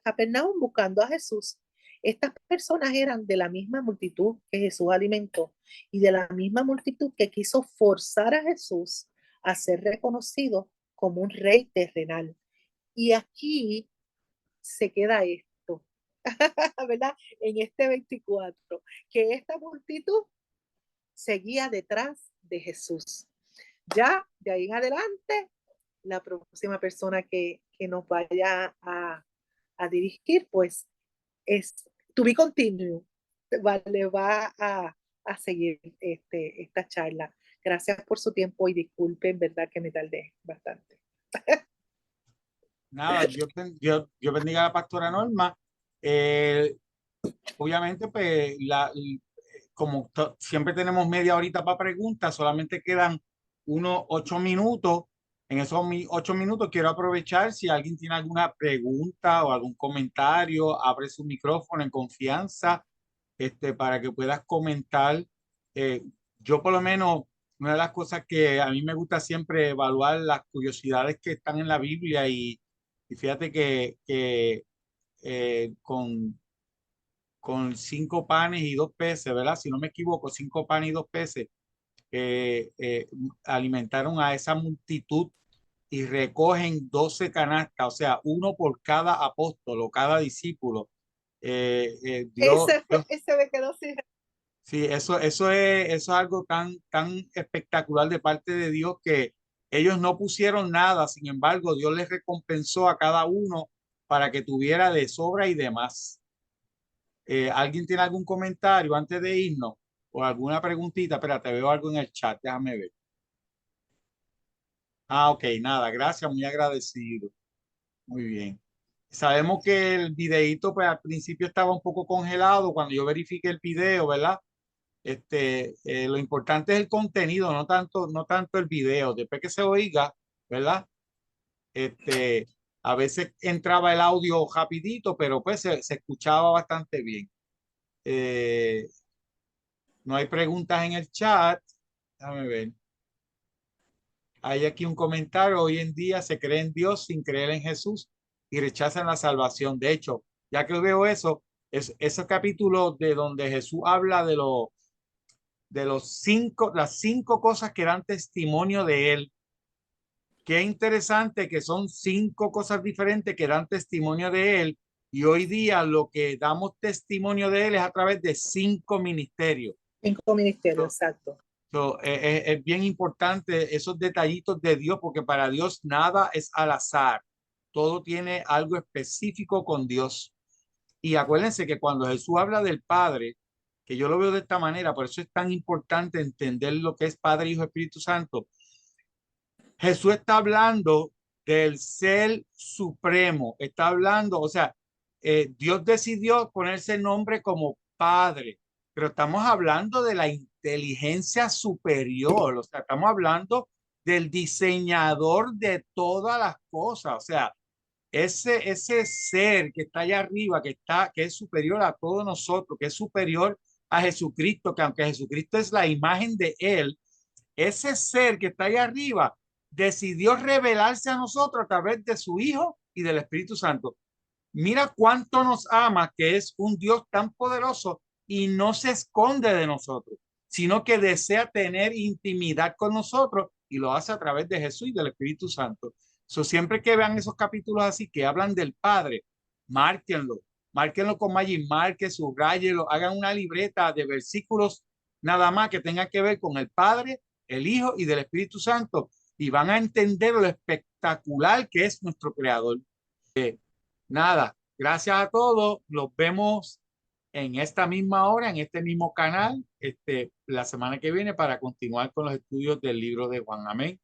Capernaum buscando a Jesús. Estas personas eran de la misma multitud que Jesús alimentó y de la misma multitud que quiso forzar a Jesús a ser reconocido como un rey terrenal. Y aquí se queda esto, ¿verdad? En este 24, que esta multitud seguía detrás de Jesús. Ya de ahí en adelante, la próxima persona que nos vaya a dirigir, pues es to be continued, le va a seguir esta charla. Gracias por su tiempo y disculpen, verdad que me tardé bastante. Nada, yo bendiga a la pastora Norma. Obviamente, pues, como siempre tenemos media horita para preguntas, solamente quedan unos 8 minutos. En esos 8 minutos quiero aprovechar si alguien tiene alguna pregunta o algún comentario, abre su micrófono en confianza, para que puedas comentar. Yo por lo menos, una de las cosas que a mí me gusta siempre evaluar las curiosidades que están en la Biblia y fíjate que con 5 panes y 2 peces, ¿verdad? Si no me equivoco, 5 panes y 2 peces, alimentaron a esa multitud y recogen 12 canastas, o sea, uno por cada apóstol o cada discípulo. Ese me quedó sin. Sí, eso es algo tan espectacular de parte de Dios que ellos no pusieron nada, sin embargo, Dios les recompensó a cada uno para que tuviera de sobra y de más. ¿Alguien tiene algún comentario antes de irnos? ¿O alguna preguntita? Espérate, veo algo en el chat, déjame ver. Ah, ok, nada, gracias, muy agradecido. Muy bien. Sabemos que el videíto, pues al principio estaba un poco congelado cuando yo verifiqué el video, ¿verdad? Lo importante es el contenido, no tanto el video. Después que se oiga, ¿verdad? A veces entraba el audio rapidito, pero pues se escuchaba bastante bien. No hay preguntas en el chat. Déjame ver. Hay aquí un comentario. Hoy en día se cree en Dios sin creer en Jesús y rechazan la salvación. De hecho, ya que veo eso, es ese capítulo de donde Jesús habla las 5 cosas que dan testimonio de él. Qué interesante que son 5 cosas diferentes que dan testimonio de él. Y hoy día lo que damos testimonio de él es a través de 5 ministerios. 5 ministerios, exacto. Es bien importante esos detallitos de Dios, porque para Dios nada es al azar. Todo tiene algo específico con Dios. Y acuérdense que cuando Jesús habla del Padre, que yo lo veo de esta manera, por eso es tan importante entender lo que es Padre, Hijo, Espíritu Santo. Jesús está hablando del ser supremo, está hablando, o sea, Dios decidió ponerse el nombre como Padre, pero estamos hablando de la inteligencia superior, o sea, estamos hablando del diseñador de todas las cosas, o sea, ese ser que está allá arriba, que es superior a todos nosotros, que es superior a Jesucristo, que aunque Jesucristo es la imagen de él, ese ser que está allá arriba decidió revelarse a nosotros a través de su Hijo y del Espíritu Santo. Mira cuánto nos ama, que es un Dios tan poderoso y no se esconde de nosotros, sino que desea tener intimidad con nosotros y lo hace a través de Jesús y del Espíritu Santo. Siempre que vean esos capítulos así que hablan del Padre, márquenlo con Magic Marker, subrayenlo, hagan una libreta de versículos nada más que tengan que ver con el Padre, el Hijo y del Espíritu Santo, y van a entender lo espectacular que es nuestro Creador. Nada, gracias a todos. Los vemos en esta misma hora, en este mismo canal, la semana que viene para continuar con los estudios del libro de Juan. Amén.